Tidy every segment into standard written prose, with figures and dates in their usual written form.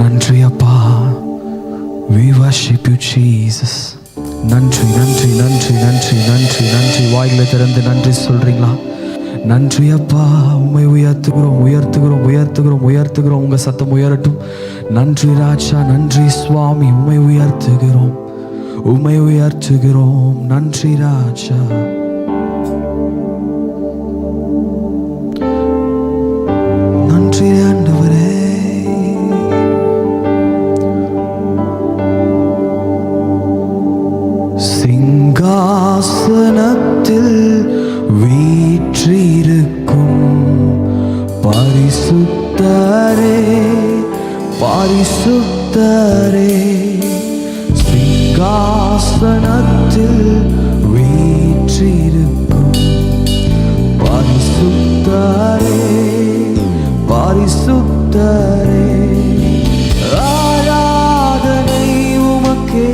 நன்றி அப்பா. We worship you Jesus. நன்றி நன்றி நன்றி நன்றி நன்றி நன்றி. வாயில திறந்து நன்றி சொல்றீங்களா? நன்றி அப்பா, உம்மை உயர்த்துகிறோம் உயர்த்துகிறோம் உயர்த்துகிறோம் உயர்த்துகிறோம். உங்க சத்தம் உயரட்டும். நன்றி ராஜா, நன்றி சுவாமி, உம்மை உயர்த்துகிறோம் உம்மை உயர்த்துகிறோம். நன்றி ராஜா. நன்றி ஆண்டவரே. சிங்காசனத்தில் வீற்றிருக்கும் பரிசுத்தரே பரிசுத்தரே, சிங்காசனத்தில் வீற்றிருக்கும் பரிசுத்தரே பரிசுத்தரே. ஆராதனை உமக்கே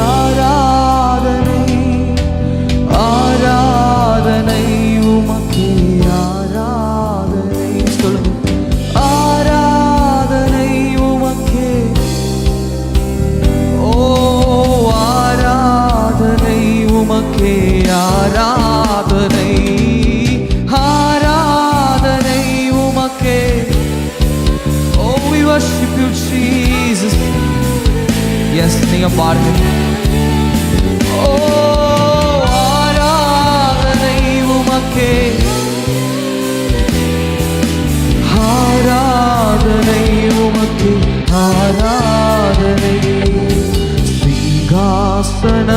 ஆராதனை ஆராதனை உமக்கே ஆராதனை. சொல்லுங்க. ஆராதனை உமக்கே. ஓ ஆராதனை உமக்கே ஆராதனை ஆராதனை உமக்கே. Oh, we worship you Jesus. Yes, நீங்க பாடுங்க. Oh, ஆராதனை உமக்கே ஆராதனை உமக்கே ஆராதனை. சிங்காசனத்தில்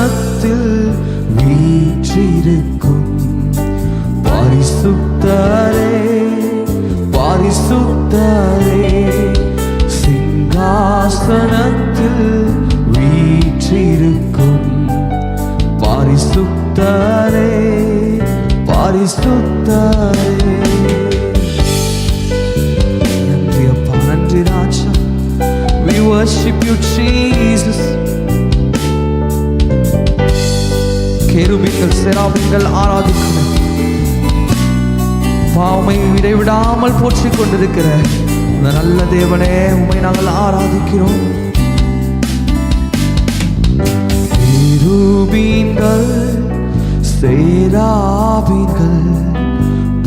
வீற்றிருக்கும் பரிசுத்தரே பரிசுத்தரே, சிங்காசனத்தில் வீற்றிருக்கும் பரிசுத்தரே பரிசுத்தரே. நன்றி அப்பா, நன்றி ராஜா. We worship you Jesus. கேருபீன்கள் செராபீன்கள் ஆராதிக்கிறேன். உம்மை இடைவிடாமல் போற்றிக் கொண்டிருக்கிற இந்த நல்ல தேவனே, உம்மை நாங்கள் ஆராதிக்கிறோம். கேருபீன்கள் சேராபீன்கள்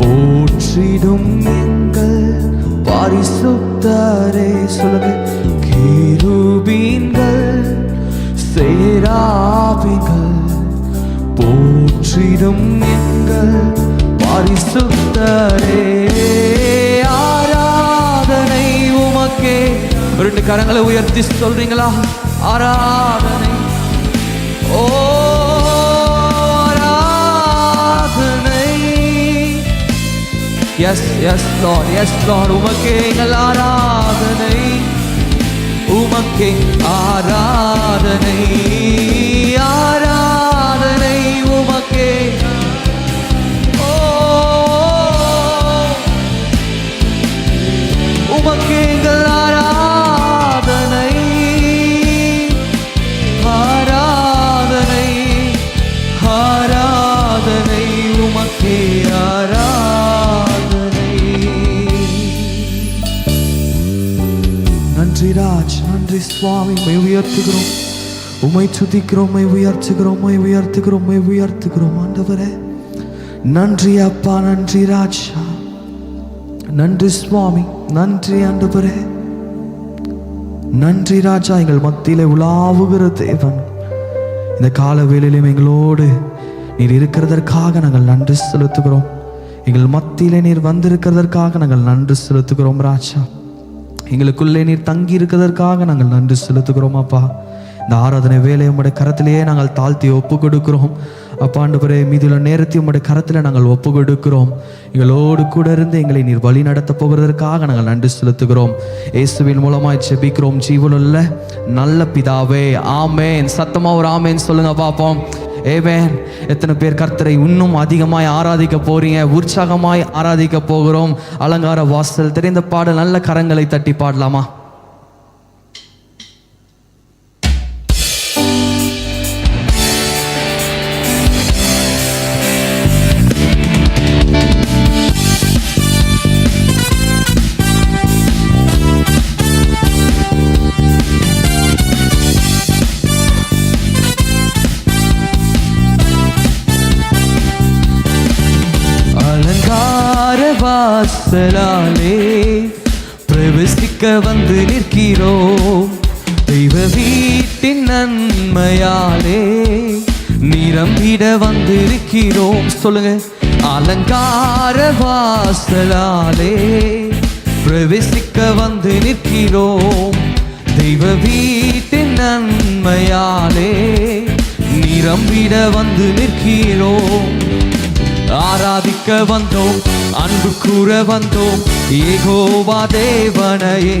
போற்றிடும் எங்கள் பரிசுத்தரே. சொல்லுங்க. கேருபீன்கள் சேராபீன்கள் போற்றிடும் எங்கள் பரிசுத்தரே. ஆராதனை உமக்கே. ரெண்டு கரங்களை உயர்த்தி சொல்றீங்களா? ஆராதனை. ஓ ஆராதனை. Yes yes Lord, yes lord. உமக்கே எங்கள் ஆராதனை, உமக்கே ஆராதனை ஆராதனை உமக்கே. உமக்கே எங்கள் ஆராதனை ஆராதனை ஆராதனை உமக்கே ஆராதனை. நன்றி ராஜ், நன்றி சுவாமி. உம்மை உயர்த்துகிறோம் உம்மை துதிக்கிறோம் உம்மை உயர்த்துகிறோம் உம்மை உயர்த்துகிறோம் உம்மை உயர்த்துகிறோம். ஆண்டவரே நன்றி அப்பா, நன்றி ராஜா, நன்றி சுவாமி, நன்றி ஆண்டவரே, நன்றி ராஜா. எங்கள் மத்தியிலே உலாவுகிற தேவன், இந்த கால வேளையிலும் எங்களோடு நீர் இருக்கிறதற்காக நாங்கள் நன்றி செலுத்துகிறோம். எங்கள் மத்தியிலே நீர் வந்திருக்கிறதற்காக நாங்கள் நன்றி செலுத்துகிறோம் ராஜா. எங்களுக்குள்ளே நீர் தங்கி இருக்கிறதற்காக நாங்கள் நன்றி செலுத்துகிறோம் அப்பா. இந்த ஆராதனை வேலையை உம்முடைய கரத்திலேயே நாங்கள் தாழ்த்தி ஒப்பு கொடுக்கிறோம் அப்பா. ஆண்டவரே, மீதியுள்ள நேரத்தை உம்முடைய கரத்தில் நாங்கள் ஒப்பு கொடுக்கிறோம். எங்களோடு கூட இருந்து எங்களை நீர் வழி நடத்த போகிறதற்காக நாங்கள் நன்றி செலுத்துகிறோம். இயேசுவின் மூலமாய் ஜெபிக்கிறோம் ஜீவனுள்ள நல்ல பிதாவே, ஆமேன். சத்தமா ஒரு ஆமேன் சொல்லுங்க பாப்போம். ஏமேன். எத்தனை பேர் கர்த்தரை இன்னும் அதிகமாய் ஆராதிக்க போறீங்க? உற்சாகமாய் ஆராதிக்க போகிறோம். அலங்கார வாசல் தெரிந்த பாடல் நல்ல கரங்களை தட்டி பாடலாமா? வாசலாலே பிரவேசிக்க வந்து நிற்கிறோம். தெய்வ வீட்டின் நன்மையாலே நிரம்பிட வந்திருக்கிறோம். சொல்லுங்க. அலங்கார வாசலாலே பிரவேசிக்க வந்து நிற்கிறோம். தெய்வ வீட்டின் நன்மையாலே நிரம்பிட வந்து நிற்கிறோம். ஆராதிக்க வந்தோம், அன்பு கூற வந்தோம், யெகோவா தேவனையே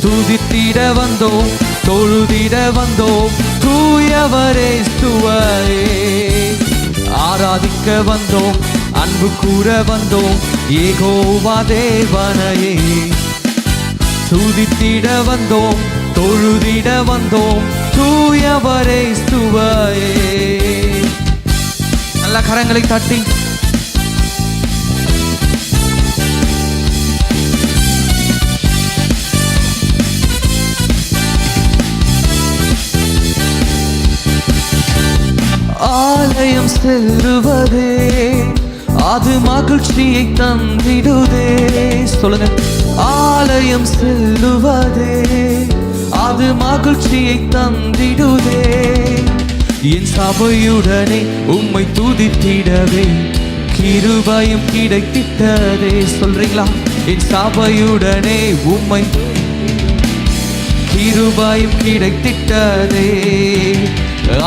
துதித்திட வந்தோம், தொழுதிட வந்தோம், தூயவரே ஸ்துவையே. ஆராதிக்க வந்தோம், அன்பு கூற வந்தோம், யெகோவா தேவனையே துதித்திட வந்தோம், தொழுதிட வந்தோம், தூயவரே ஸ்துவையே. நல்ல கரங்களை தட்டி ஆலயம் செல்லுவதே அது மகிழ்ச்சியை தந்திடுதே. சொல்லுங்க. ஆலயம் செல்லுவதே அது மகிழ்ச்சியை தந்திடுதே. என் சபையுடனே உம்மை துதித்திடவே கிருபையும் கிடைத்திட்டதே. சொல்றீங்களா? என் சபையுடனே உம்மை கிருபையும் கிடைத்திட்டதே.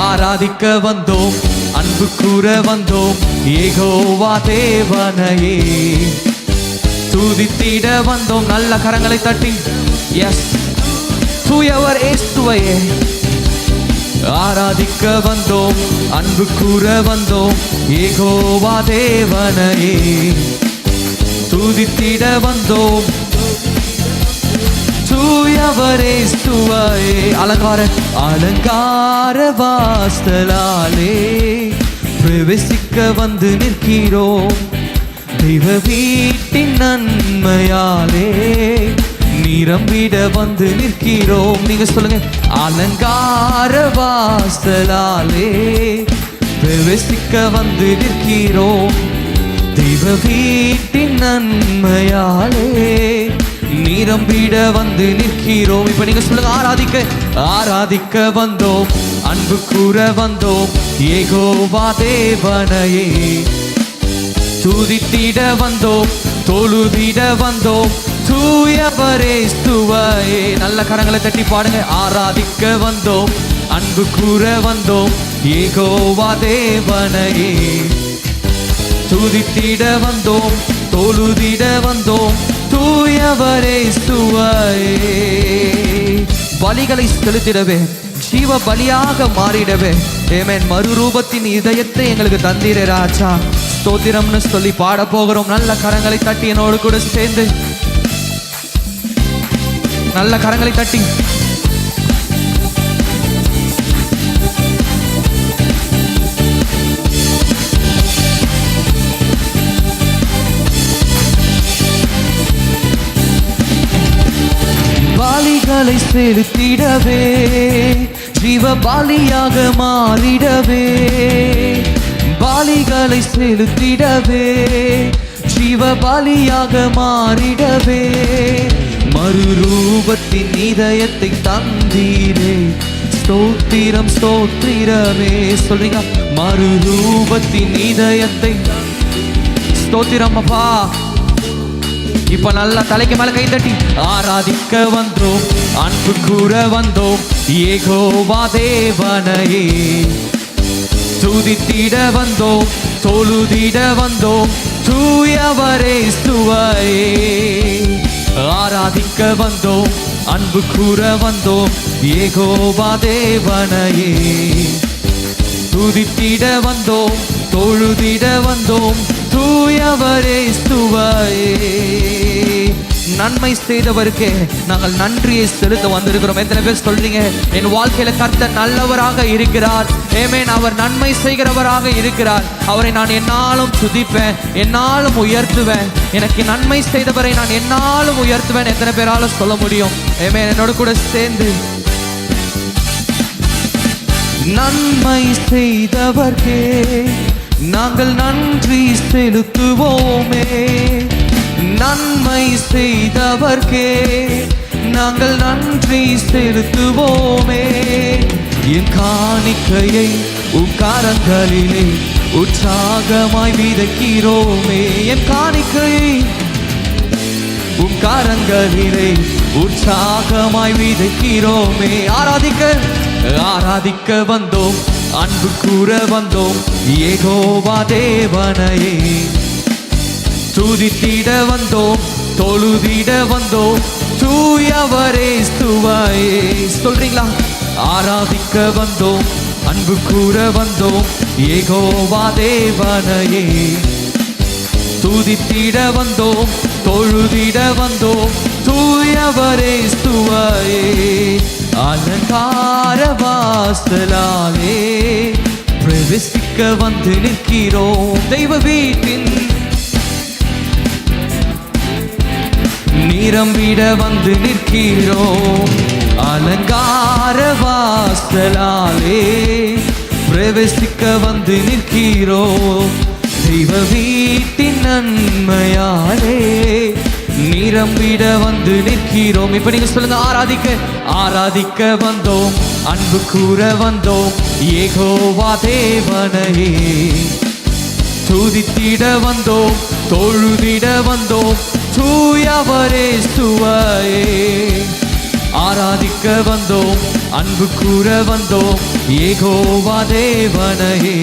ஆராதிக்க வந்தோம், அன்பு கூற வந்தோம், யெகோவா தேவனையே துதித்திட வந்தோம். நல்ல கரங்களை தட்டி எஸ் தூயவர் இயேசுவையே. ஆராதிக்க வந்தோம், அன்பு கூற வந்தோம், யெகோவா தேவனையே துதித்திட வந்தோம், தூயவரே ஸ்துவையே. அலங்கார வாசலாலே பிரவேசிக்க வந்து நிற்கிறோம். தெய்வ வீட்டின் நன்மையாலே நிரம்பிட வந்து நிற்கிறோம். நீங்க சொல்லுங்க. அலங்கார வாசலாலே பிரவேசிக்க வந்து நிற்கிறோம். தெய்வ வீட்டின் நன்மையாலே நிரம்பிட வந்து நிற்கிறோம். இப்ப நீங்க சொல்லுங்க. ஆராதிக்க வந்தோம், அன்பு கூற வந்தோம், யெகோவா தேவனையே துதித்திட வந்தோம், தொழுதிட வந்தோம், தூயவரே ஸ்துவையே. நல்ல கரங்களை தட்டி பாடுங்க. ஆராதிக்க வந்தோம், அன்பு கூற வந்தோம், யெகோவா தேவனையே துதித்திட வந்தோம், தொழுதிட வந்தோம், தூயவரே ஸ்துவையே. பலிகளை செலுத்திடவே, ஜீவ பலியாக மாறிடவே ஆமென். மறுரூபத்தின் இதயத்தை எங்களுக்கு தந்தீரே ராஜா, ஸ்தோத்திரம்னு சொல்லி பாட போகிறோம். நல்ல கரங்களை தட்டி என்னோடு கூட சேர்ந்து நல்ல கரங்களை தட்டி பலிகளை செலுத்திடவே, ஜீவ பலியாக மாறிடவே, பலிகளை செலுத்திடவே, ஜீவ பலியாக மாறிடவே, மறுரூபத்தின் இதயத்தை தந்தீரே, ஸ்தோத்திரம் ஸ்தோத்திரமே. சொல்றீங்க. மறுரூபத்தின் இதயத்தை ஸ்தோத்திரம் அப்பா. இப்ப நல்லா தலைக்கு மேல கை தட்டி ஆராதிக்க வந்தோம், அன்பு கூற வந்தோம், யெகோவா தேவனையே துதித்திட வந்தோம், தொழுதிட வந்தோம், தூயவரே ஸ்துவையே. ஆராதிக்க வந்தோம், அன்பு கூற வந்தோம், யெகோவா தேவனையே துதித்திட வந்தோம், தொழுதிட வந்தோம், தூயவரே ஸ்துவையே. நன்மை செய்தவருக்கு நாங்கள் நன்றியை செலுத்த வந்திருக்கிறோம். எத்தனை பேர் சொல்றீங்க என் வாழ்க்கையில கர்த்தர் நல்லவராக இருக்கிறார், ஆமென். அவர் நன்மை செய்கிறவராக இருக்கிறார். அவரை நான் என்னாலும் துதிப்பேன், என்னாலும் உயர்த்துவேன். எனக்கு நன்மை செய்தவரை நான் என்னாலும் உயர்த்துவேன். எத்தனை பேரால சொல்ல முடியும்? ஆமென். என்னோட கூட சேர்ந்து நன்மை செய்தவர்க்கே நாங்கள் நன்றி செலுத்துவோமே. செய்தவர்க்கே நாங்கள் நன்றி செலுத்துவோமே. என் காணிக்கையை உம் கரங்களிலே உற்சாகமாய் விதைக்கிறோமே. என் காணிக்கையை உம் கரங்களிலே உற்சாகமாய் விதைக்கிறோமே. ஆராதிக்க வந்தோம், அன்பு கூற வந்தோம் யெகோவா தேவனையே. துதித்திட வந்தோம், தொழுதிட வந்தோம் தூயவரே ஸ்துவாயே. சொல்றீங்களா? ஆராதிக்க வந்தோம், அன்பு கூற வந்தோம் யெகோவா தேவனையே. துதித்திட வந்தோம், தொழுதிட வந்தோம் தூயவரே ஸ்துவாயே. அலங்கார வாசலாலே பிரவேசிக்க வந்து நிற்கிறோம். தெய்வ வீட்டின் நிரம்பிட வந்து நிற்கிறோம். அலங்கார வாசலாலே பிரவேசிக்க வந்து நிற்கிறோம். தெய்வ வீட்டின் நன்மையாலே நிரம்பிட வந்து நிற்கிறோம். இப்ப நீங்க சொல்லுங்க, ஆராதிக்க வந்தோம், அன்பு கூற வந்தோம் யெகோவா தேவனையே. துதித்திட வந்தோம், தொழுதிட வந்தோம் தூயவரே ஸ்துவாயே. ஆராதிக்க வந்தோம், அன்பு கூற வந்தோம் யெகோவா தேவனையே.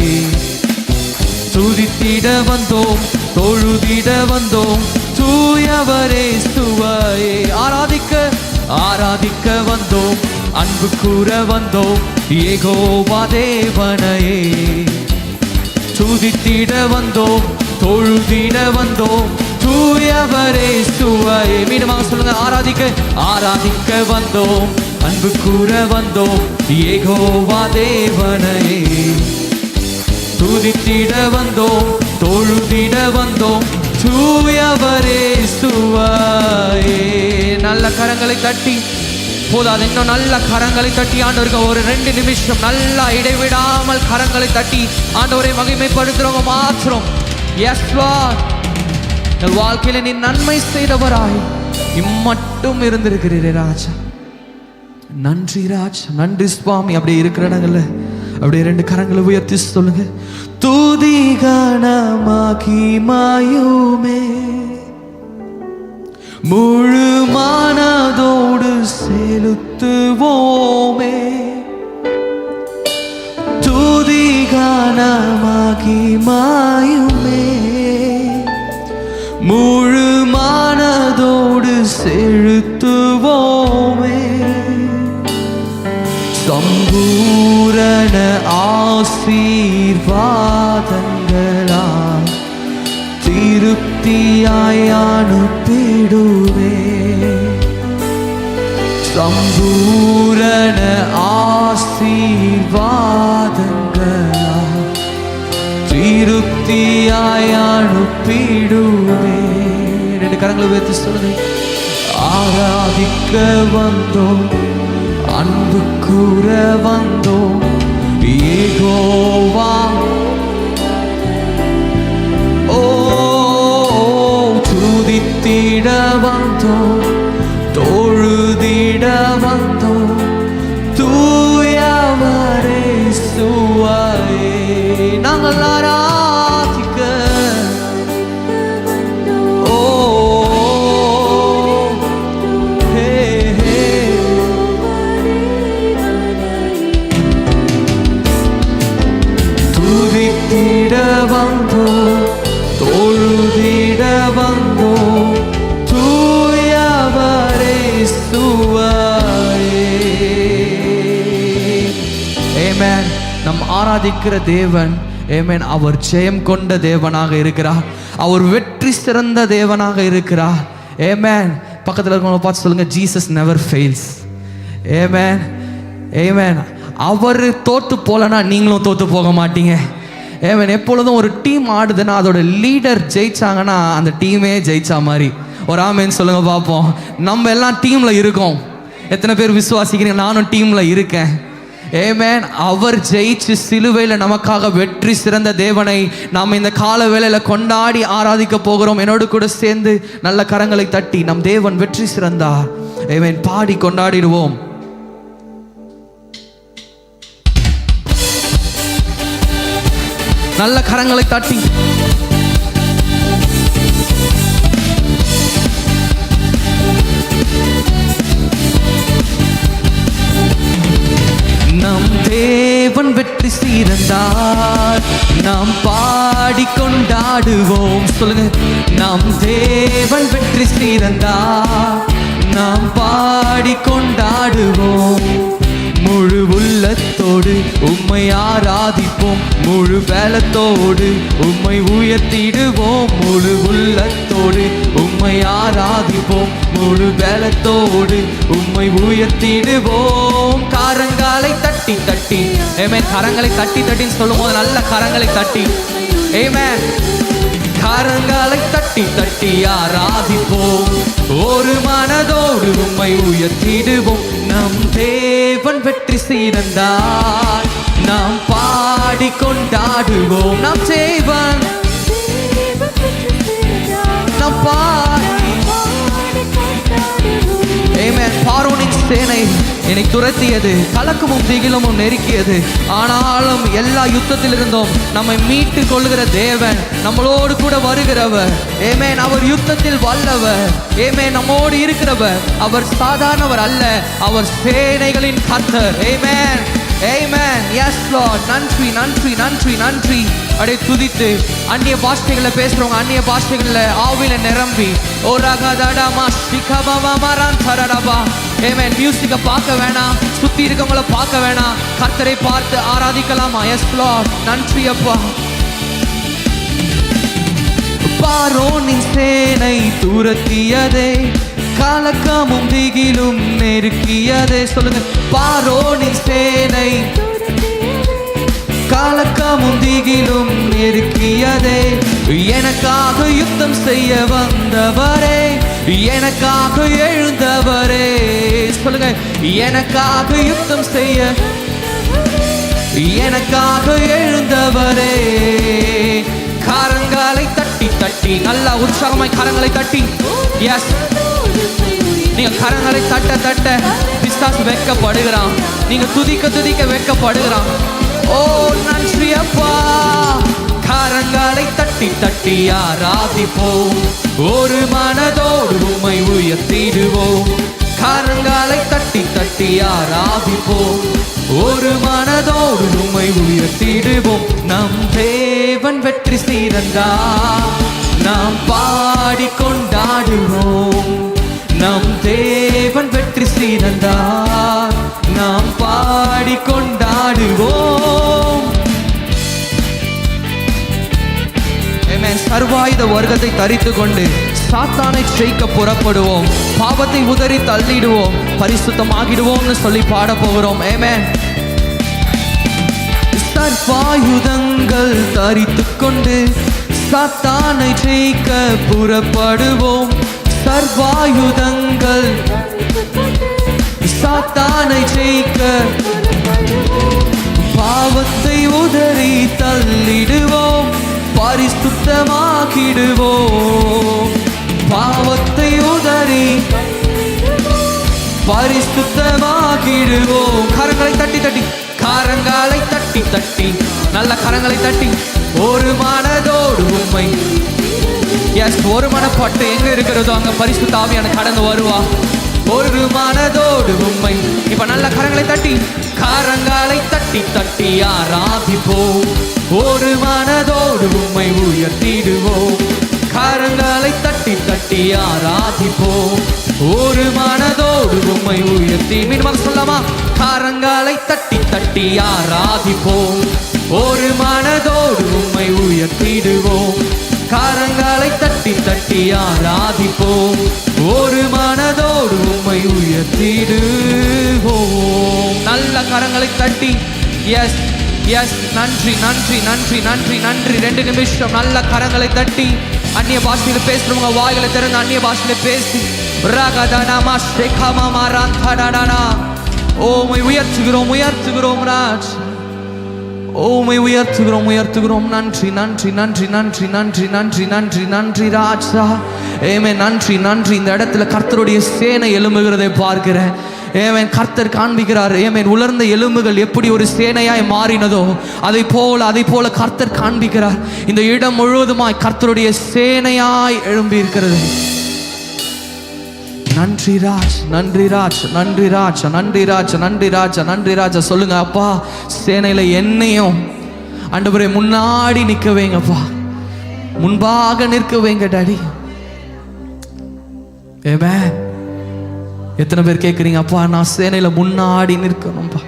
துதித்திட வந்தோம், தொழுதிட வந்தோம் தூயவரே ஸ்துவாயே. ஆராதிக்க வந்தோம், அன்பு கூற வந்தோம் யெகோவா தேவனையே. துதித்திட வந்தோம், தொழுதிட வந்தோம் தூயவரே ஸ்துவாயே. மீண்டுமாக சொல்லுங்க, ஆராதிக்க வந்தோம், அன்பு கூற வந்தோம் யெகோவா தேவனையே. துதித்திட வந்தோம், தொழுதிட வந்தோம் தூயவரே ஸ்துவாயே. நல்ல கரங்களை தட்டி போதாது, இன்னும் நல்ல கரங்களை தட்டி ஆண்டவருக்கு ஒரு 2 நிமிஷம் நல்லா இடைவிடாமல் கரங்களை தட்டி ஆண்டவரை மகிமைப்படுத்துறவங்க மாத்திரம். எஸ் லார்ட், எங்கள் வாழ்க்கையில நீ நன்மை செய்தவராய் இம்மட்டும் இருந்திருக்கிறீரே ராஜா. நன்றி ராஜா, நன்றி சுவாமி. அப்படி இருக்கிற இடங்கள்ல அப்படியே 2 கரங்களை உயர்த்தி சொல்லுங்க, துதி கனமாகிமாயுமே முழு மனதோடு செலுத்துவோமே. துதி கனமாகிமாயுமே முழு மனதோடு செலுத்துவோமே. சம்பூரண ஆசீர்வாதங்களால் திருப்தியாய் அனுப்பிடுவே. சம்பூரண ஆசீர்வாதங்களால் திருப்தியாய் அனுப்பிடுவே. 2 கரங்களை உயர்த்தி சொல்லுங்க, ஆராதிக்க வந்தோம், அன்பு கூற வந்தோம் யெகோவா. ஓ துதித்திட வந்தோம், தொழுதிட வந்தோம் தூயவரே ஸ்துவாயே. நாங்கள் ஆராதிக்க வந்தோம், தொழுதிட வந்தோம் தூயவரே ஸ்துவாயே. ஆமென். நம் ஆராதிக்கிற தேவன், ஆமென், அவர் ஜெயம் கொண்ட தேவனாக இருக்கிறார். அவர் வெற்றி சிறந்த தேவனாக இருக்கிறார். ஆமென். பக்கத்தில் இருக்கவங்க பார்த்து சொல்லுங்க, ஜீசஸ் நெவர் ஃபெயில்ஸ். ஆமென், ஆமென். அவர் தோத்து போலனா நீங்களும் தோத்து போக மாட்டீங்க. ஏவன் எப்பொழுதும் ஒரு டீம் ஆடுதுன்னா அதோட லீடர் ஜெயிச்சாங்கன்னா அந்த டீமே ஜெயிச்சா மாதிரி. ஒரு ஆமேன்னு சொல்லுங்க பார்ப்போம். நம்ம எல்லாம் டீம்ல இருக்கோம். எத்தனை பேர் விசுவாசிக்கிறீங்க? நானும் டீம்ல இருக்கேன். ஆமென். அவர் ஜெயிச்சு சிலுவையில் நமக்காக வெற்றி சிறந்த தேவனை நாம் இந்த கால வேளையில கொண்டாடி ஆராதிக்க போகிறோம். என்னோடு கூட சேர்ந்து நல்ல கரங்களை தட்டி நம் தேவன் வெற்றி சிறந்தார் ஆமென் பாடி கொண்டாடிடுவோம். நல்ல கரங்களை தட்டி நம் தேவன் வெற்றி சிறந்தார், நாம் பாடி கொண்டாடுவோம். சொல்லுங்க, நம் தேவன் வெற்றி சிறந்தார், நாம் பாடி கொண்டாடுவோம். முழு உள்ளத்தோடு உம்மை ஆராதிப்போம், முழு பலத்தோடு உம்மை உயர்த்திடுவோம். முழு உள்ளத்தோடு உம்மை ஆராதிப்போம், முழு பலத்தோடு உம்மை உயர்த்திடுவோம். கரங்களை தட்டி தட்டி ஆமென். கரங்களை தட்டி தட்டின்னு சொல்லும் போது நல்ல கரங்களை தட்டி ஆமென். கரங்களை தட்டி தட்டி ஆராதிப்போம், ஒரு மனதோடு உம்மை உயர்த்திடுவோம். நம் தேவன் வெற்றி சிறந்தார், நாம் பாடி கொண்டாடுவோம். நம் தேவன் நாம் பாடி ஆமென். பார்வோனின் சேனை என்னை துரத்தியது, கலக்கமும் திகிலமும் நெருக்கியது. ஆனாலும் எல்லா யுத்தத்தில் இருந்தோம் நம்மை மீட்டு கொள்ளுகிற தேவன், நம்மளோடு கூட வருகிறவர் ஆமென். அவர் யுத்தத்தில் வல்லவர் ஆமென். நம்மோடு இருக்கிறவர். அவர் சாதாரணவர் அல்ல, அவர் சேனைகளின் கர்த்தர் ஆமென். Amen. Yes Lord. நன்றி நன்றி நன்றி நன்றி. அப்படியே துதித்து அந்நிய பாஷைகளை பேசுறவங்க அந்நிய பாஷைகள்ல ஆவில நிரம்பி ஓராகதடமா சிகபவமரன் தரடபா ஆமென். மியூசிக்கை பார்க்க வேணாம், சுத்தி இருக்கவங்கள பார்க்க வேணாம், கர்த்தரை பார்த்து ஆராதிக்கலாமா? S Lord. நன்றி அப்பா. பார்வோனின் சேனை துரத்தியதே, கலக்கமும் திகிலும் நெருக்கியதே. சொல்லுங்க, பார்வோனின் சேனை கலக்கமும் திகிலும் நெருக்கியதே. எனக்காக யுத்தம் செய்ய வந்தவரே, எனக்காக எழுந்தவரே. சொல்லுங்க, எனக்காக யுத்தம் செய்ய, எனக்காக எழுந்தவரே. கரங்களை தட்டி தட்டி நல்லா உற்சாகமாய் கரங்களை தட்டி எஸ். நீங்க கரங்களை தட்ட தட்ட பிசாசு வெட்கப்படுகிறான், நீங்க துதிக்க துதிக்க வெட்கப்படுகிறான். ஓ நன்றி அப்பா. கரங்களை தட்டி தட்டி ஆராதிப்போம், ஒரு மனதோடு உம்மை உயர்த்திடுவோம். கரங்களை தட்டி தட்டி ஆராதிப்போம், ஒரு மனதோடு உம்மை உயர்த்திடுவோம். நம் தேவன் வெற்றி சிறந்தார், நாம் பாடி கொண்டாடுவோம். நம் தேவன் வெற்றி சிறந்தார், நாம் பாடி கொண்டாடுவோம். சர்வாயுத வர்க்கத்தை தரித்து கொண்டு சாத்தானை ஜெயிக்க புறப்படுவோம். பாவத்தை உதறி தள்ளிடுவோம், பரிசுத்தமாகிடுவோம்னு சொல்லி பாட போகிறோம். ஆமென். சர்வாயுதங்கள் தரித்து கொண்டு சாத்தானை ஜெயிக்க புறப்படுவோம். சர்வாயுதங்கள் சாத்தானை ஜெயிக்க, பாவத்தை உதறி தள்ளிடுவோம், பரிசுத்தமாக்கிடுவோம். பாவத்தை உதறி பரிசுத்தமாக்கிடுவோம். கரங்களை தட்டி தட்டி, கரங்களை தட்டி தட்டி நல்ல கரங்களை தட்டி ஒரு மனதோடு உம்மை எஸ். ஒரு மனப்பட்டு எங்க இருக்கிறதோ அங்க பரிசுத்த ஆவியான கடந்து வருவா. ஒரு மனதோடு உம்மை இப்ப நல்ல கரங்களை தட்டி, கரங்களை தட்டி தட்டி ஆராதிப்போம், ஒரு மனதோடு உம்மை உயர்த்திடுவோம். கரங்களை தட்டி தட்டி ஆராதிப்போம், ஒரு மனதோடு உம்மை உயர்த்தி. மீண்டும் சொல்லலாமா? கரங்களை தட்டி தட்டி ஆராதிப்போம், ஒரு மனதோடு உம்மை உயர்த்திடுவோம். கரங்களை தட்டி தட்டி ஆராதிப்போம், ஒரு மனதோடு உம்மை உயர்த்திடுவோம். நல்ல கரங்களை தட்டி எஸ் எஸ். நன்றி நன்றி நன்றி நன்றி நன்றி. 2 நிமிஷம் நல்ல கரங்களை தட்டி அந்நிய பாஷையில பேசுறவங்க வாய்களை திறந்து அந்நிய பாஷையில பேசி ரகதனமா ஷேகமா மாராந்தடனா உம்மை உயர்த்துகிறோம், உயர்த்துகிறோம் ராஜா. உம்மை உயர்த்துகிறோம், உயர்த்துகிறோம். நன்றி, நன்றி, நன்றி, நன்றி, நன்றி, நன்றி, நன்றி, நன்றி ராஜா. ஆமென். நன்றி, நன்றி. இந்த இடத்துல கர்த்தருடைய சேனை எழும்புகிறதை பார்க்கிறேன். ஆமென். கர்த்தர் காண்பிக்கிறார். ஆமென். உலர்ந்த எலும்புகள் எப்படி ஒரு சேனையாய் மாறினதோ அதை போல கர்த்தர் காண்பிக்கிறார். இந்த இடம் முழுவதுமாய் கர்த்தருடைய சேனையாய் எழும்பி இருக்கிறது. நன்றி ராஜ், நன்றி ராஜ், நன்றி ராஜ், நன்றி ராஜ், நன்றி ராஜ், நன்றி ராஜா. சொல்லுங்க அப்பா, சேனையில என்னையும் ஆண்டவரே முன்னாடி நிற்க வைங்கப்பா, முன்பாக நிற்க வைங்க டாடி. ஆமென். எத்தனை பேர் கேட்குறீங்க, அப்பா நான் சேனையில முன்னாடி நிற்கணும்ப்பா.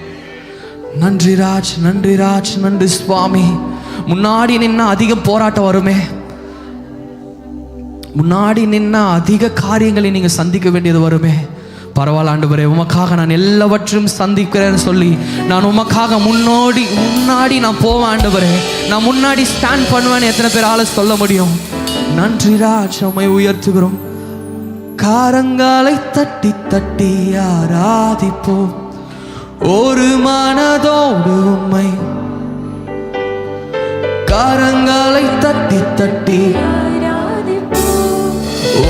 நன்றி ராஜ், நன்றி ராஜ், நன்றி சுவாமி. முன்னாடி நின்னா அதிக போராட்டம் வருமே, முன்னாடி நின்னா அதிக காரியங்களை நீங்க சந்திக்க வேண்டியது வருமே. பரவாயில்ல ஆண்டவரே, உமக்காக நான் எல்லாவற்றையும் சந்திக்கிறேன்னு சொல்லி நான் உமக்காக முன்னாடி நான் போவேன் ஆண்டவரே, நான் முன்னாடி ஸ்டாண்ட் பண்ணுவேன்னு எத்தனை பேரால சொல்ல முடியும்? நன்றி ராஜ், உம்மை உயர்த்துகிறோம். காரங்காலை தட்டி தட்டி ஆராதிப்போம் ஒரு மனதோடு உம்மை. காரங்காலை தட்டி தட்டி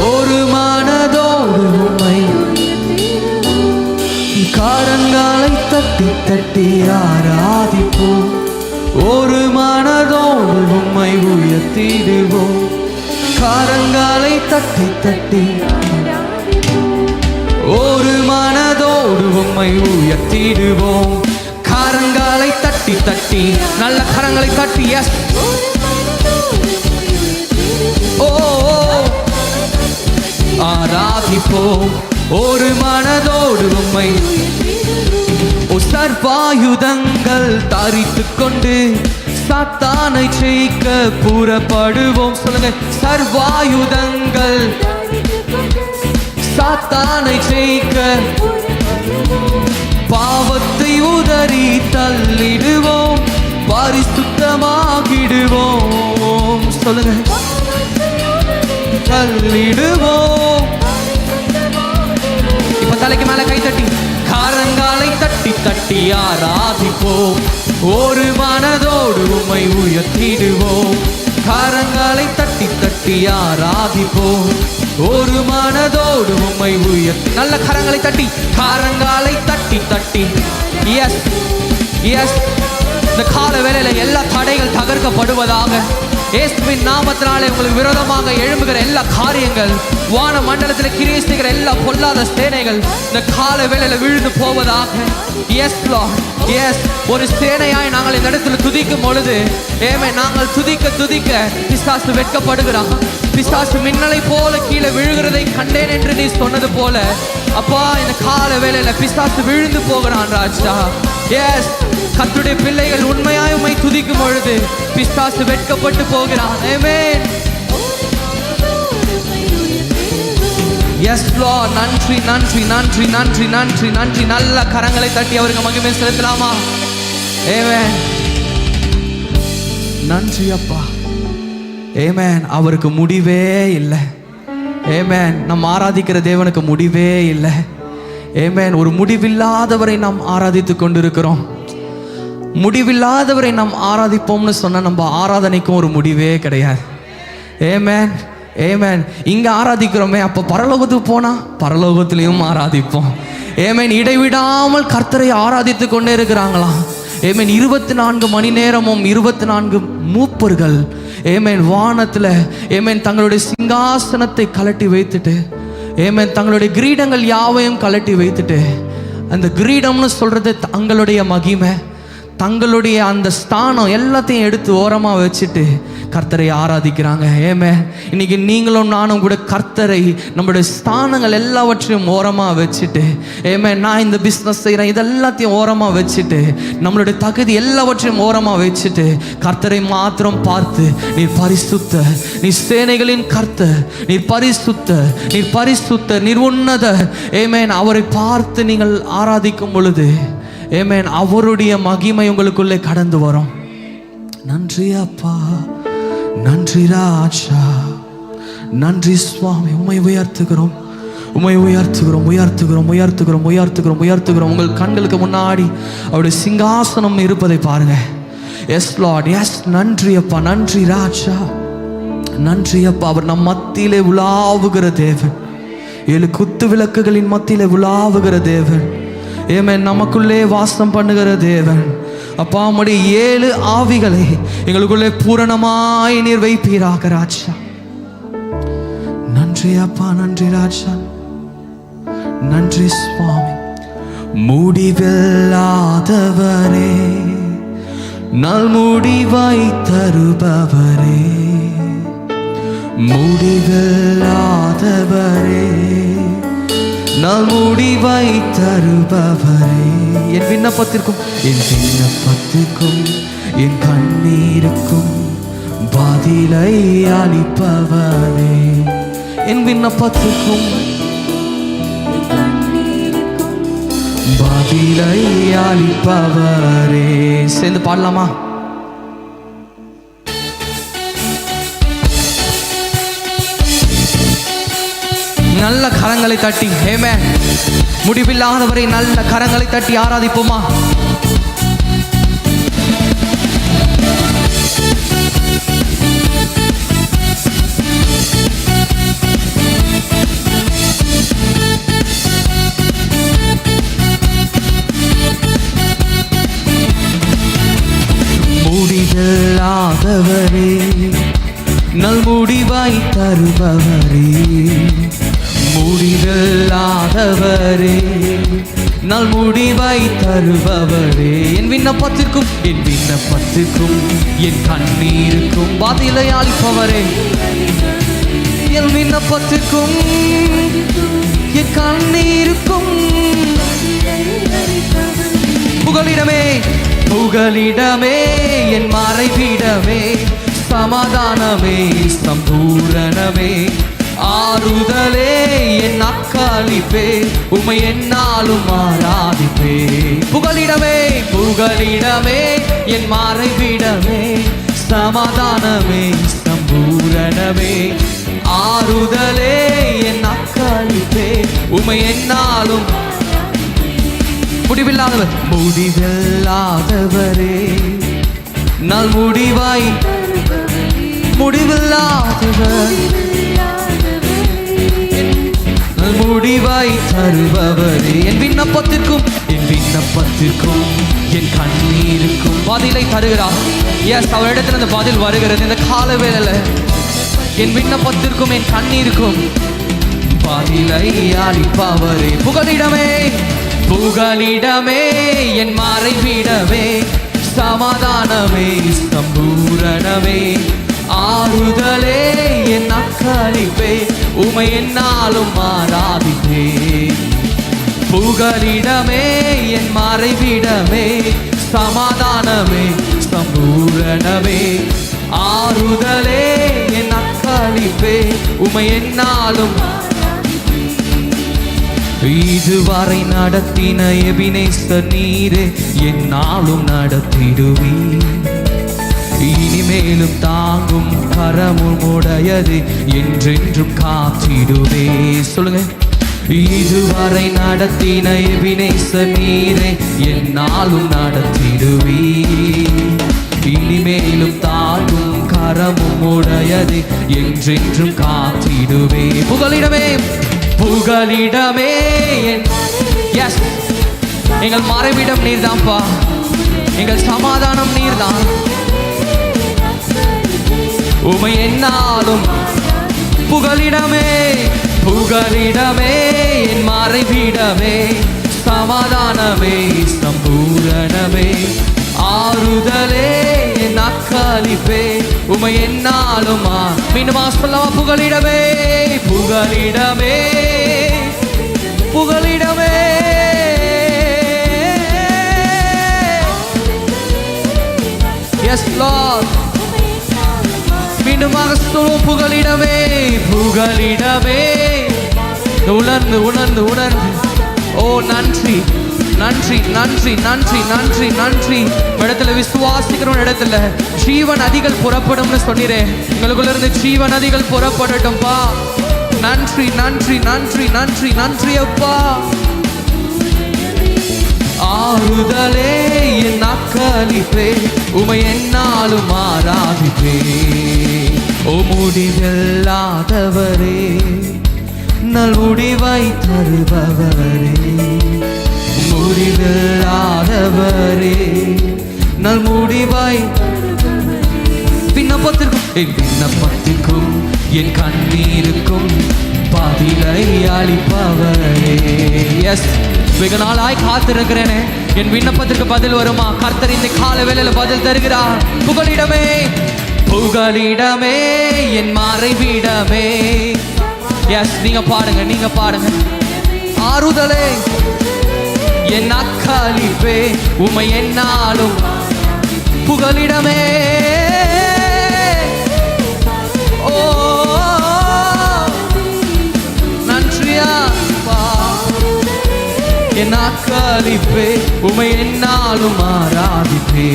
ஒரு மனதோடு உம்மை. காரங்காலை தட்டி தட்டி ஆராதிப்போம் ஒரு மனதோடு உம்மை உயர்த்திடுவோம். காரங்காலை தட்டி தட்டி ஒரு மனதோடு உம்மை உயர்த்திடுவோம். கரங்களை தட்டி தட்டி, நல்ல கரங்களை தட்டி, எஸ் ஓ ஆராதிப்போம் ஒரு மனதோடு உம்மை. சர்வாயுதங்கள் தரித்துக் கொண்டு சாத்தானை ஜெயிக்க புறப்படுவோம். சொல்லுங்க, சர்வாயுதங்கள் சாத்தானை ஜெயிக்க பாவத்தை உதறி தள்ளிடுவோம், பரிசுத்தமாகிடுவோம். சொல்லுங்க, தள்ளிடுவோம். இப்ப தலைக்கு மேல கை தட்டி, காரங்காலை தட்டி தட்டி ஆராதிப்போம் ஒரு மனதோடு உம்மை உயர்த்திடுவோம். காரங்காலை தட்டி தட்டி ஆராதிப்போம் ஒரு மனதோடு உம்மை உயர்த்தி. நல்ல கரங்களை தட்டி, காரங்காலை தட்டி தட்டி, எஸ் எஸ். இந்த கால வேளையில எல்லா தடைகள் தகர்க்கப்படுவதாக. இயேசுவின் நாமத்தினாலே உங்களுக்கு விரோதமாக எழும்புகிற எல்லா காரியங்கள், வான மண்டலத்தில் கிரியை செய்கிற எல்லா பொல்லாத சேனைகள் இந்த கால வேளையில விழுந்து போவதாக. Yes Lord, yes. ஒரு சேனையாய் நாங்கள் இந்த இடத்துல துதிக்கும் பொழுது, ஏமே நாங்கள் துதிக்க துதிக்க பிசாசு வெட்கப்படுகிறான். பிசாசு மின்னலை போல கீழே விழுகிறதை கண்டேன் என்று நீ சொன்னது போல அப்பா, இந்த கால வேளையில பிசாசு விழுந்து போகிறான் ராஜா. எஸ், கர்த்தருடைய பிள்ளைகள் உண்மையாய் உம்மை துதிக்கும் பொழுது பிசாசு வெட்கப்பட்டு போகிறான். ஆமென். எஸ் லார்ட், நன்றி நன்றி நன்றி நன்றி நன்றி நன்றி. நல்ல கரங்களை தட்டி அவருக்கு மகிமை செலுத்தலாமா? ஆமென். நன்றி அப்பா. ஆமென். அவருக்கு முடிவே இல்லை. ஆமென். நாம் ஆராதிக்கிற தேவனுக்கு முடிவே இல்லை. ஆமென். ஒரு முடிவில்லாதவரை நாம் ஆராதித்துக் கொண்டிருக்கிறோம். முடிவில்லாதவரை நாம் ஆராதிப்போம்னு சொன்ன நம்ம ஆராதனைக்கும் ஒரு முடிவே கிடையாது. ஆமென், ஆமென். இங்க ஆராதிக்கிறோமே, அப்போ பரலோகத்துக்கு போனா பரலோகத்திலையும் ஆராதிப்போம். ஆமென். இடைவிடாமல் கர்த்தரை ஆராதித்து கொண்டே இருக்கிறாங்களாம். ஆமென். 24 மணி நேரமும் 24 மூப்பர்கள் ஆமென் வானத்துல ஆமென் தங்களுடைய சிங்காசனத்தை கலட்டி வைத்துட்டு, ஆமென் தங்களுடைய கிரீடங்கள் யாவையும் கலட்டி வைத்துட்டு, அந்த கிரீடம்னு சொல்றது தங்களுடைய மகிமை, தங்களுடைய அந்த ஸ்தானம் எல்லாத்தையும் எடுத்து ஓரமாக வச்சுட்டு கர்த்தரை ஆராதிக்கிறாங்க. ஆமென். இன்னைக்கு நீங்களும் நானும் கூட கர்த்தரை, நம்மளுடைய ஸ்தானங்கள் எல்லாவற்றையும் ஓரமாக வச்சுட்டு, ஆமென் நான் இந்த பிஸ்னஸ் செய்கிறேன் இதெல்லாத்தையும் ஓரமாக வச்சுட்டு, நம்மளுடைய தகுதி எல்லாவற்றையும் ஓரமாக வச்சுட்டு கர்த்தரை மாத்திரம் பார்த்து, நீர் பரிசுத்த, நீர் சேனைகளின் கர்த்தர், நீர் பரிசுத்த, நீர் பரிசுத்த, நீர் உன்னத. ஆமென். அவரை பார்த்து நீங்கள் ஆராதிக்கும் பொழுது ஆமென் அவருடைய மகிமை உங்களுக்குள்ளே கடந்து வரும். நன்றி அப்பா, நன்றி ராஜா, நன்றி சுவாமி. உம்மை உயர்த்துகிறோம், உம்மை உயர்த்துகிறோம் உயர்த்துகிறோம் உயர்த்துகிறோம் உயர்த்துகிறோம் உயர்த்துகிறோம். உங்கள் கண்களுக்கு முன்னாடி அவருடைய சிங்காசனம் இருப்பதை பாருங்க. Yes Lord, yes. நன்றி அப்பா, நன்றி ராஜா, நன்றி அப்பா. அவர் நம் மத்தியிலே உலாவுகிற தேவன், 7 குத்து விளக்குகளின் மத்தியிலே உலாவுகிற தேவன். ஏமேன். நமக்குள்ளே வாசம் பண்ணுகிற தேவன். அப்பா, உம்முடைய 7 ஆவிகளை எங்களுக்குள்ளே பூரணமாய் நீர் வைப்பீராக ராஜா. நன்றி அப்பா, நன்றி ராஜா, நன்றி சுவாமி. முடிவில்லாதவரே, நல் முடிவை தருபவரே, முடிவில்லாதவரே, நல் முடிவை தருபவரே. என் விண்ணப்பத்திற்கும் என் கண்ணீருக்கும் பதிலை அளிப்பவரே. என் விண்ணப்பத்திற்கும் பதிலை அளிப்பவரே. சேர்ந்து பாடலாமா? நல்ல கரங்களை தட்டி, ஆமென். முடிவில்லாதவரை நல்ல கரங்களை தட்டி ஆராதிப்போமா? முடிவில்லாதவரே, நல் முடிவை தருபவரே, முடிவில்லாதவரே, நல் முடிவை தருபவரே. என் விண்ணப்பத்திற்கும் என் கண்ணீருக்கும் பதிலை அளிப்பவரே. என் விண்ணப்பத்திற்கும் என் கண்ணீருக்கும் புகலிடமே, புகலிடமே, என் மறைவிடமே, சமாதானமே, சம்பூரணமே, ஆறுதலே, என் அக்காளிப்பே, உமை என்னாலும் ஆராதிப்பே. புகலிடமே, புகலிடமே, என் மறைவிடமே, சமாதானமே, சம்பூரணமே, ஆறுதலே, என் அக்காளிப்பே, உமை என்னாலும். முடிவில்லாதவர், முடிவில்லாதவரே, நல் முடிவாய், முடிவில்லாதவர், முடிவாய் தருபவரே. என் விண்ணப்பத்திற்கும் என் கண்ணீருக்கும் பதிலை தருகிறார். எஸ், அவரிடத்தில் அந்த பதில் வருகிறது இந்த கால வேளையில. என் விண்ணப்பத்திற்கும் என் கண்ணீருக்கும் பதிலை அளிப்பவரே. புகலிடமே, புகலிடமே, என் மறைவிடமே, சமாதானமே, சம்பூரணமே, ஆறுதலே, என் அக்களிப்பே, உமை என்னாலும் ஆராதிப்பே. புகலிடமே, என் மறைவிடமே, சமாதானமே, சம்பூரணமே, ஆறுதலே, என் அக்களிப்பே, உமை என்னாலும். இதுவரை நடத்தின எபினேசர் நீரே, என்னாலும் நடத்திடுவீர். இனிமேலும் தாங்கும் கரமும் உடையது, என்றென்றும் காத்திடுவே. சொல்லுங்க. இதுவரை நடத்தின எபினேசர் நீரே, என்னாலும் நடத்திடுவே. இனிமேலும் தாங்கும் கரமும் உடையது, என்றென்றும் காத்திடுவே. புகலிடமே, புகலிடமே, எஸ், எங்கள் மறைவிடம் நீர்தான்ப்பா, எங்கள் சமாதானம் நீர்தான். உமை என்னாலும். புகலிடமே, புகலிடமே, என் மறைவிடமே, சமாதானமே, சம்பூரணமே, ஆறுதலே, என் அக்களிப்பே, உமை என்னாலும். மீண்டும் சொல்லவா? புகலிடமே, புகலிடமே, புகலிடமே, எஸ் லார்ட். மீண்டுமாக சொல்லுவோம். புகலிடமே, புகலிடமே, உணர்ந்து உணர்ந்து உணர்ந்து. ஓ நன்றி, நன்றி, நன்றி, நன்றி, நன்றி, நன்றி. இடத்துல விசுவாசிக்கிற இடத்துல ஜீவ நதிகள் புறப்படும்னு சொன்னீரே. உங்களுக்குள்ள இருந்து ஜீவ நதிகள் புறப்படட்டும்பா. நன்றி நன்றி நன்றி நன்றி நன்றி அப்பா. ஆறுதலே என் அக்களிப்பே, உமை என்னாலும் ஆராதிப்பே. ஓ முடிவில்லாதவரே, நல் முடிவை தருபவரே, முடிவில்லாதவரே, நல் முடிவை. விண்ணப்பத்திற்கும் என் கண்ணீருக்கும் பதிலை அளிப்பவரே. எஸ், வெகு நாளாய் காத்திருக்கிறேனே, என் விண்ணப்பத்திற்கு பதில் வருமா? கர்த்தர் இந்த கால வேளையில பதில் தருகிறார். புகலிடமே புகலிடமே என் மறைவிடமே. எஸ், நீங்க பாடுங்க, நீங்க பாடுங்க. ஆறுதலே என் அக்களிப்பே, உமை என்னாலும் புகலிடமே. ஓ நன்றியாப்பா, என் அக்களிப்பே, உமை என்னாலும் ஆராதிப்பே.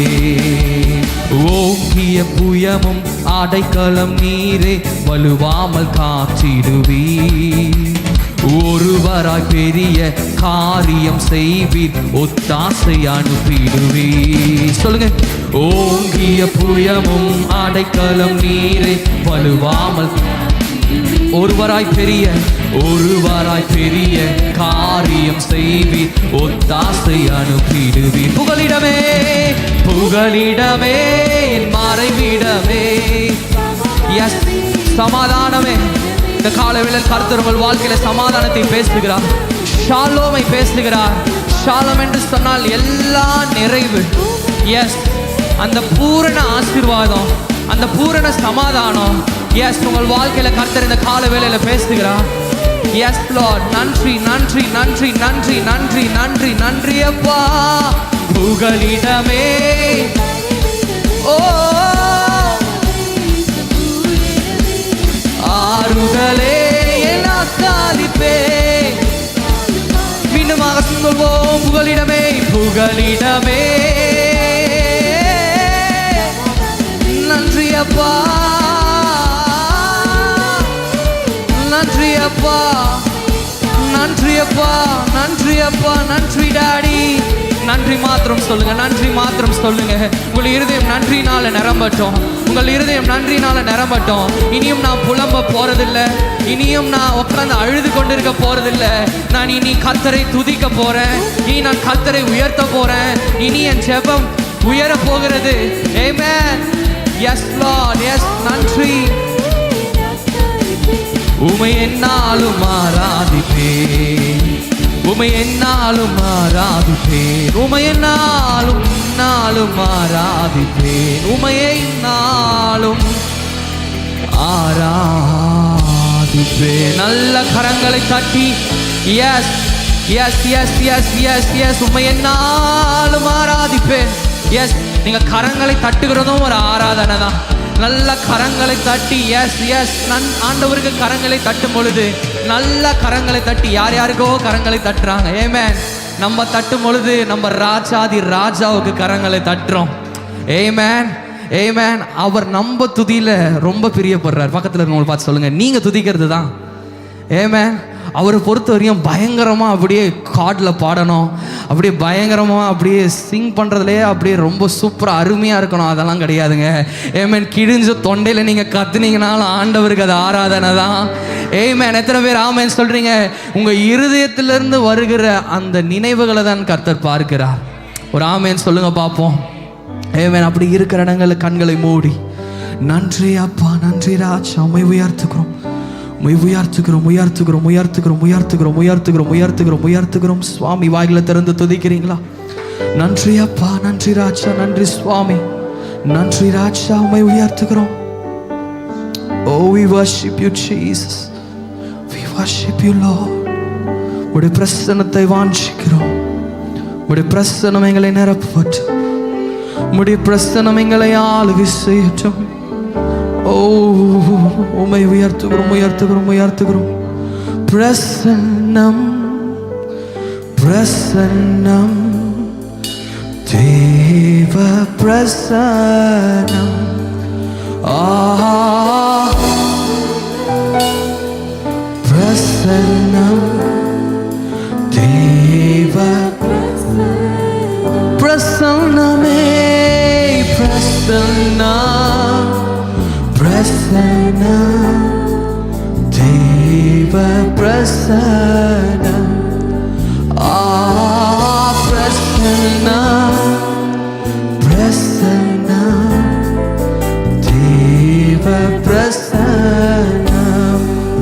ஓங்கிய புயமும் அடைக்கலம் நீரே, வலுவாமல் காத்திடுவீ. ஒருவராய் பெரிய காரியம் செய்வீர், ஒத்தாசை அனுப்பிடுவீர். சொல்லுங்க. ஓங்கிய புயமும் அடைக்கலம் நீரே, வலுவாமல். ஒருவராய் பெரிய காரியம் செய்வீர், ஒத்தாசை அனுப்பிடுவீர். புகலிடமே புகலிடமே என் மறைவிடமே. எஸ், சமாதானமே. இந்த காலவேளையில் கர்த்தர் உங்கள் வாழ்க்கையில சமாதானத்தை பேசுகிறார், ஷாலோமை பேசுகிறார். ஷாலோம் என்று சொன்னால் எல்லா நிறைவு. எஸ், அந்த பூரண ஆசீர்வாதம், அந்த பூரண சமாதானம். எஸ், உங்கள் வாழ்க்கையில கர்த்தர் இந்த காலவேளையில பேசுகிறார். எஸ் லார்ட், நன்றி நன்றி நன்றி நன்றி நன்றி நன்றி நன்றி அப்பா. புகலிடமே ஓ ஆறுதலே என் அக்களிப்பே. மீண்டுமாக சொல்வோம். புகலிடமே புகலிடமே. நன்றி அப்பா, நன்றி அப்பா, நன்றி அப்பா, நன்றி அப்பா, நன்றி டாடி. நன்றி மாத்திரம் சொல்லுங்க, நன்றி மாத்திரம் சொல்லுங்க. உங்கள் இருதயம் நன்றினால நிரம்பட்டும், உங்கள் இருதயம் நன்றினால நிரம்பட்டும். இனியும் நான் புலம்ப போறதில்லை, இனியும் நான் உட்கார்ந்து அழுது கொண்டிருக்க போறதில்லை. நான் இனி கர்த்தரை துதிக்க போறேன், இனி நான் கர்த்தரை உயர்த்த போறேன். இனி என் ஜெபம் உயர போகிறது. ஆமென். Yes Lord, yes. நன்றி. உமை என்னாலும் ஆராதிப்பேன், உமை என்னாலும் ஆராதிப்பேன், உமை என்னாலும் நாளும் ஆராதிப்பேன், உமை என்னாலும் ஆராதிப்பேன். நல்ல கரங்களை தட்டி yes yes yes yes yes yes உமை என்னாலும் ஆராதிப்பேன். எஸ், நீங்க கரங்களை தட்டுகிறதும் ஒரு ஆராதனை தான். நல்ல கரங்களை தட்டி எஸ் எஸ் ஆண்டவருக்கு கரங்களை தட்டும் பொழுது, நல்ல கரங்களை தட்டி யார் யாருக்கோ கரங்களை தட்டுறாங்க. ஆமென். நம்ம தட்டும் பொழுது நம்ம ராஜாதி ராஜாவுக்கு கரங்களை தட்டுறோம். ஆமென், ஆமென். அவர் நம்ம துதியில ரொம்ப பிரியப்படுறார். பக்கத்தில் இருக்கவங்களை பார்த்து சொல்லுங்க, நீங்க துதிக்கிறது தான். ஆமென். அவரை பொறுத்த வரையும் பயங்கரமாக அப்படியே கார்டில் பாடணும், அப்படியே பயங்கரமாக அப்படியே சிங் பண்ணுறதுலேயே அப்படியே ரொம்ப சூப்பராக அருமையாக இருக்கணும், அதெல்லாம் கிடையாதுங்க. ஏமேன். கிழிஞ்ச தொண்டையில் நீங்கள் கத்துனீங்கனாலும் ஆண்டவருக்கு அது ஆராதனை தான். ஏமேன். எத்தனை பேர் ஆமேன் சொல்கிறீங்க? உங்கள் இருதயத்திலிருந்து வருகிற அந்த நினைவுகளை தான் கர்த்தர் பார்க்கிறார். ஒரு ஆமேன் சொல்லுங்கள் பார்ப்போம். ஏமேன். அப்படி இருக்கிற இடங்களில் கண்களை மூடி, நன்றி அப்பா, நன்றி ராஜா, உம்மை உயர்த்துக்கிறோம், உயர்த்துகிறோம் உயர்த்துகிறோம் உயர்த்துகிறோம் உயர்த்துகிறோம் உயர்த்துகிறோம் உயர்த்துகிறோம் உயர்த்துகிறோம். சுவாமி, வாயில திறந்து துதிக்கிறீங்களா? நன்றி அப்பா, நன்றி ராஜா, நன்றி சுவாமி, நன்றி ராஜா, உம்மை உயர்த்துகிறோம். Oh, we worship you Jesus, we worship you Lord. உடைய பிரசன்னத்தை வாஞ்சிக்கிறோம், உடைய பிரசன்னம் எங்களை நிரப்பட்டும், உடைய பிரசன்னம் எங்களை ஆளுகை செய்யட்டும். உம்மை உயர்த்துகிறோம் உயர்த்துகிறோம் உயர்த்துகிறோம். பிரசன்னம் பிரசன்னம் தேவ பிரசன்னம். பிரசன்னம் தேவ பிரசன்னமே பிரசன்னம் பிரசன்னம் தேவ பிரசன்னம் பிரசன்னம் பிரசன்னம் தேவ பிரசன்னம்.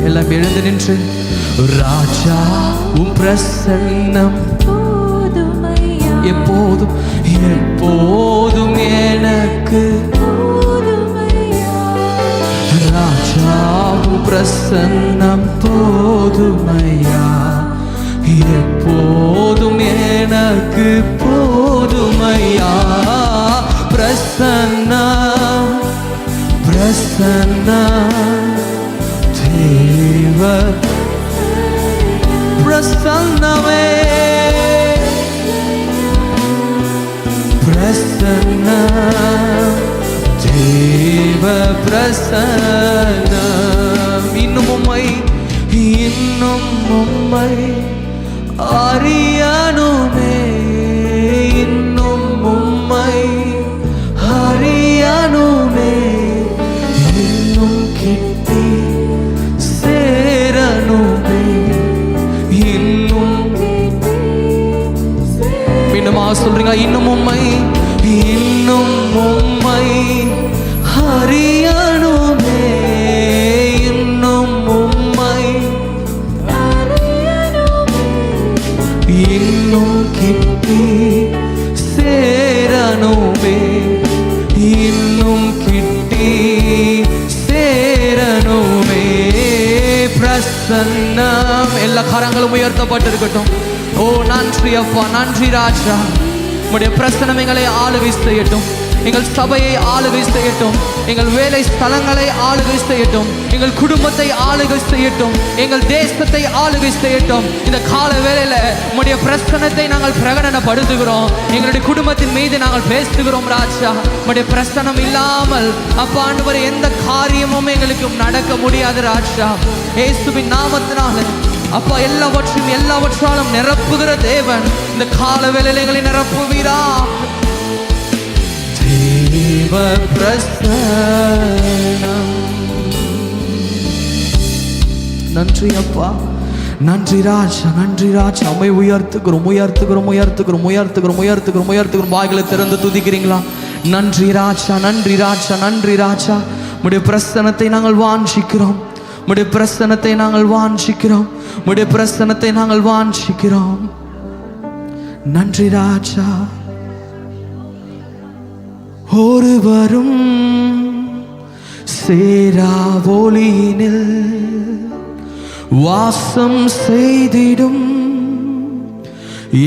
எல்லாம் எழுந்து நின்று ராஜா உம் பிரசன்னம் எப்போதும் எப்போதும் எனக்கு ராஜா உம் பிரசன்னம் போதுமையா எப்போதும் எனக்கு போதுமையா. பிரசன்னம் பிரசன்னம் தேவ பிரசன்னமே பிரசன்னம் தேவ பிரசன்னம். இன்னும் உம்மை அறியணுமே இன்னும் உம்மை அறியணுமே இன்னும் கிட்டி சேரணுமே இன்னும் மீண்டுமா சொல்றீங்க இன்னும் உம்மை அறியணுமே இன்னும் உம்மை இன்னும் கிட்டி சேரணுமே இன்னும் கிட்டி சேரணுமே. பிரசன்னம் எல்லா கரங்களும் உயர்த்தப்பட்டிருக்கட்டும். ஓ நன்றி அப்பா, நன்றி ராஜா. உம்முடைய பிரசன்னம் எங்களை ஆளுகை செய்யட்டும், எங்கள் சபையை ஆளுகை செய்யட்டும், எங்கள் வேலை ஸ்தலங்களை ஆளுகை செய்யட்டும், எங்கள் குடும்பத்தை ஆளுகை செய்யட்டும், எங்கள் தேசத்தை ஆளுகை செய்யட்டும். இந்த கால வேளையில உம்முடைய பிரசன்னத்தை நாங்கள் பிரகடனப்படுத்துகிறோம். எங்களுடைய குடும்பத்தின் மீது நாங்கள் பேசுகிறோம் ராஜா. உம்முடைய பிரசன்னம் இல்லாமல் அப்பா ஆண்டவரே எந்த காரியமும் எங்களுக்கு நடக்க முடியாது ராஜா. இயேசுவின் நாமத்தினால அப்பா எல்லாவற்றாலும் நிரப்புகிற தேவன் இந்த கால வேளையில எங்களை நிரப்புவீரா. தேவ பிரசன்னம். நன்றி அப்பா, நன்றி ராஜா, நன்றி ராஜா. உம்மை உயர்த்துகிறோம் உயர்த்துகிறோம் உயர்த்துகிறோம் உயர்த்துகிறோம் உயர்த்துகிறோம் உயர்த்துகிறோம். வாய்களை திறந்து துதிக்கிறீங்களா? நன்றி ராஜா, நன்றி ராஜா, நன்றி ராஜா. உம்முடைய பிரசன்னத்தை நாங்கள் வாஞ்சிக்கிறோம், உம்முடைய பிரசன்னத்தை நாங்கள் வாஞ்சிக்கிறோம், உம்முடைய பிரசன்னத்தை நாங்கள் வாஞ்சிக்கிறோம். நன்றி ராஜா. ஒருவரும் சேரா ஒளியினில் வாசம் செய்திடும்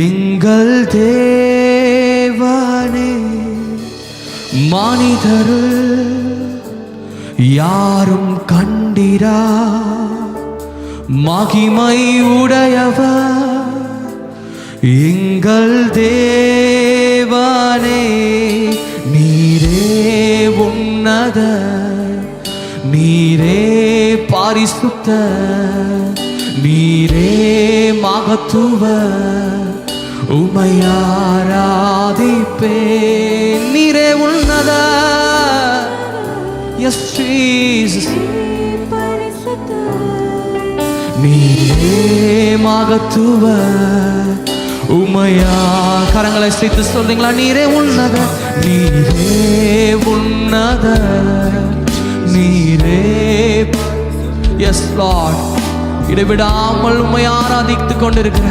எங்கள் தேவனே, மனிதருள் யாரும் கண்டிரா மகிமை உடையவர் எங்கள் தேவனே. நீரே உன்னத, நீரே பரிசுத்த, நீரே மகத்துவ, உம்மை ஆராதிப்பேன். நீரே உன்னத, எஸ் ஜீசஸ், நீரே மகத்துவ, உம்மையா. கரங்களை சேர்த்து சொல்றீங்களா? நீரே உன்னத, நீரே உன்னத, நீரே. Yes lord. இடைவிடாமல் உம்மை ஆராதித்துக் கொண்டிருக்கிற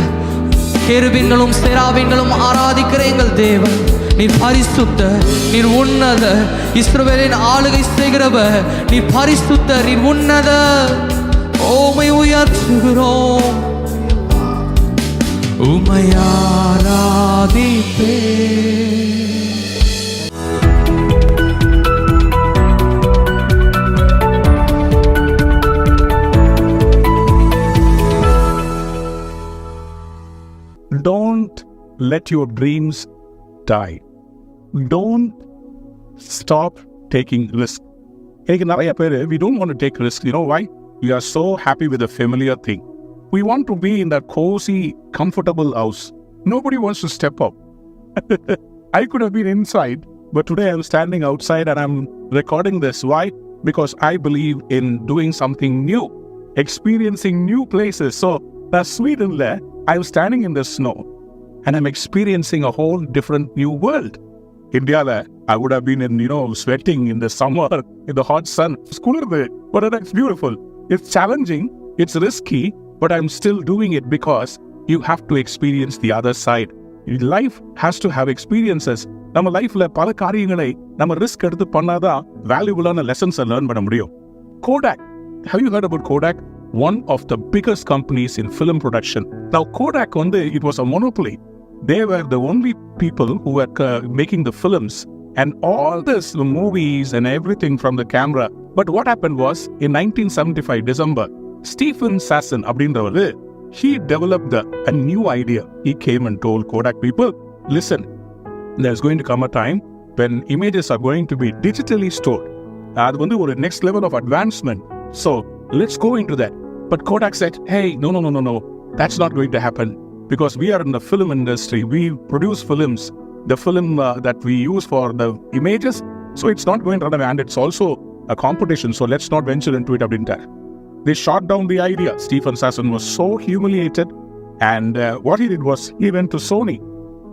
கேருபீன்களும் சேராபீன்களும் ஆராதிக்கிற எங்கள் தேவன், நீர் பரிசுத்த, நீர் உன்னத, இஸ்ரவேலின் ஆளுகை செய்கிறவர், நீர் பரிசுத்த, நீர் உன்னத. உம்மை உயர்த்துகிறோம், உம்மை ஆராதிப்பேன். Don't let your dreams die. Don't stop taking risk. We don't want to take risks. You know why? We are so happy with a familiar thing. We want to be in that cozy, comfortable house. Nobody wants to step up. I could have been inside, but today I'm standing outside and I'm recording this. Why? Because I believe in doing something new, experiencing new places. So that's Sweden there. I'm standing in the snow and I'm experiencing a whole different new world. India there, I would have been in, sweating in the summer, in the hot sun. It's cooler there, but that's beautiful. It's challenging, it's risky, but I'm still doing it because you have to experience the other side. Life has to have experiences. நம்ம லைஃப்ல பல காரியங்களை நம்ம risk எடுத்து பண்ணாதான் வேல்யூபிளான லெசன்ஸை learn பண்ண முடியும். Kodak. Have you heard about Kodak? One of the biggest companies in film production. Now Kodak it was a monopoly. They were the only people who were making the films and all this movies and everything from the camera. But what happened was in 1975 December, Stephen Sasson abindravaru, he developed a new idea. He came and told Kodak people, listen, there's going to come a time when images are going to be digitally stored. That's one next level of advancement. So let's go into that. But Kodak said, hey, no. That's not going to happen because we are in the film industry. We produce films, the film that we use for the images. So it's not going to run away and it's also a competition. So let's not venture into it. They shot down the idea. Stephen Sasson was so humiliated. And what he did was he went to Sony.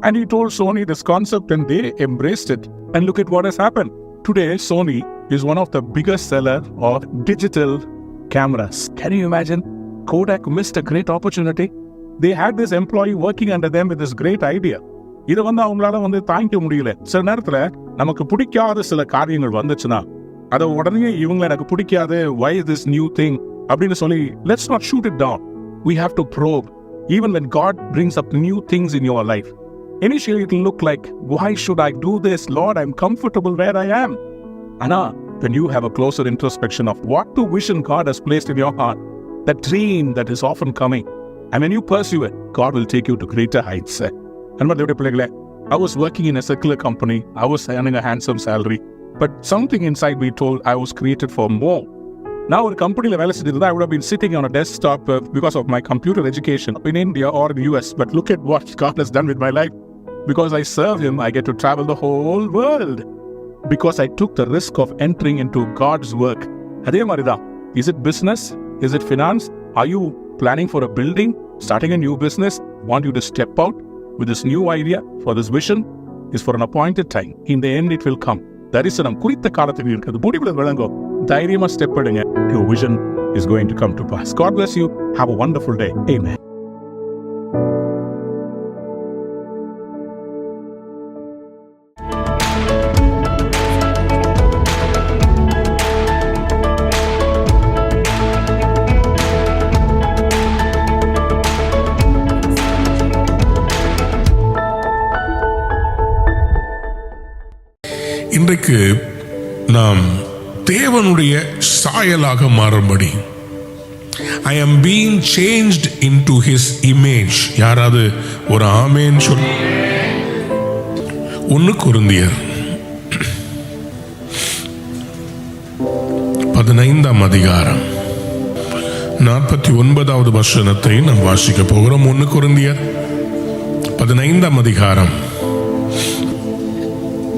And he told Sony this concept and they embraced it. And look at what has happened. Today, Sony is one of the biggest seller of digital cameras. Can you imagine? Kodak missed a great opportunity. They had this employee working under them with this great idea. இதை அவங்களால தாங்கிக்க முடியல. சில நேரத்துல நமக்கு பிடிக்காத சில காரியங்கள் வந்துச்சுன்னா அதை உடனே இவங்களை எனக்கு பிடிக்காது, why is this new thing அப்படின்னு சொல்லி let's not shoot it down. We have to probe. Even when God brings up new things in your life, initially it will look like, why should I do this? Lord, I'm comfortable where I am. Anna, when you have a closer introspection of what the vision God has placed in your heart, that dream that is often coming, and when you pursue it, God will take you to greater heights. I was working in a secular company. I was earning a handsome salary. But something inside me told I was created for more. Now, a company I would have been sitting on a desktop because of my computer education in India or in the US. But look at what God has done with my life. Because I serve Him, I get to travel the whole world. Because I took the risk of entering into God's work. Is it business? Is it finance? Are you planning for a building? Starting a new business? Want you to step out with this new idea for this vision? Is for an appointed time. In the end, it will come. தரிசனம் குறித்த காலத்தில் இருக்கிறது. முடிவுல விளங்கும். தைரியமா step எடுங்க. Your vision is going to come to pass. God bless you. Have a wonderful day. Amen. இன்றைக்கு நாம் தேவனுடைய சாயலாக மாறும்படி I am being changed into His image. யாராவது ஒரு ஆமென் சொல். 1 கொரிந்தியர் 15ஆம் அதிகாரம் 49வது வசனத்தை நாம் வாசிக்க போகிறோம். 1 கொரிந்தியர் 15ஆம் அதிகாரம்.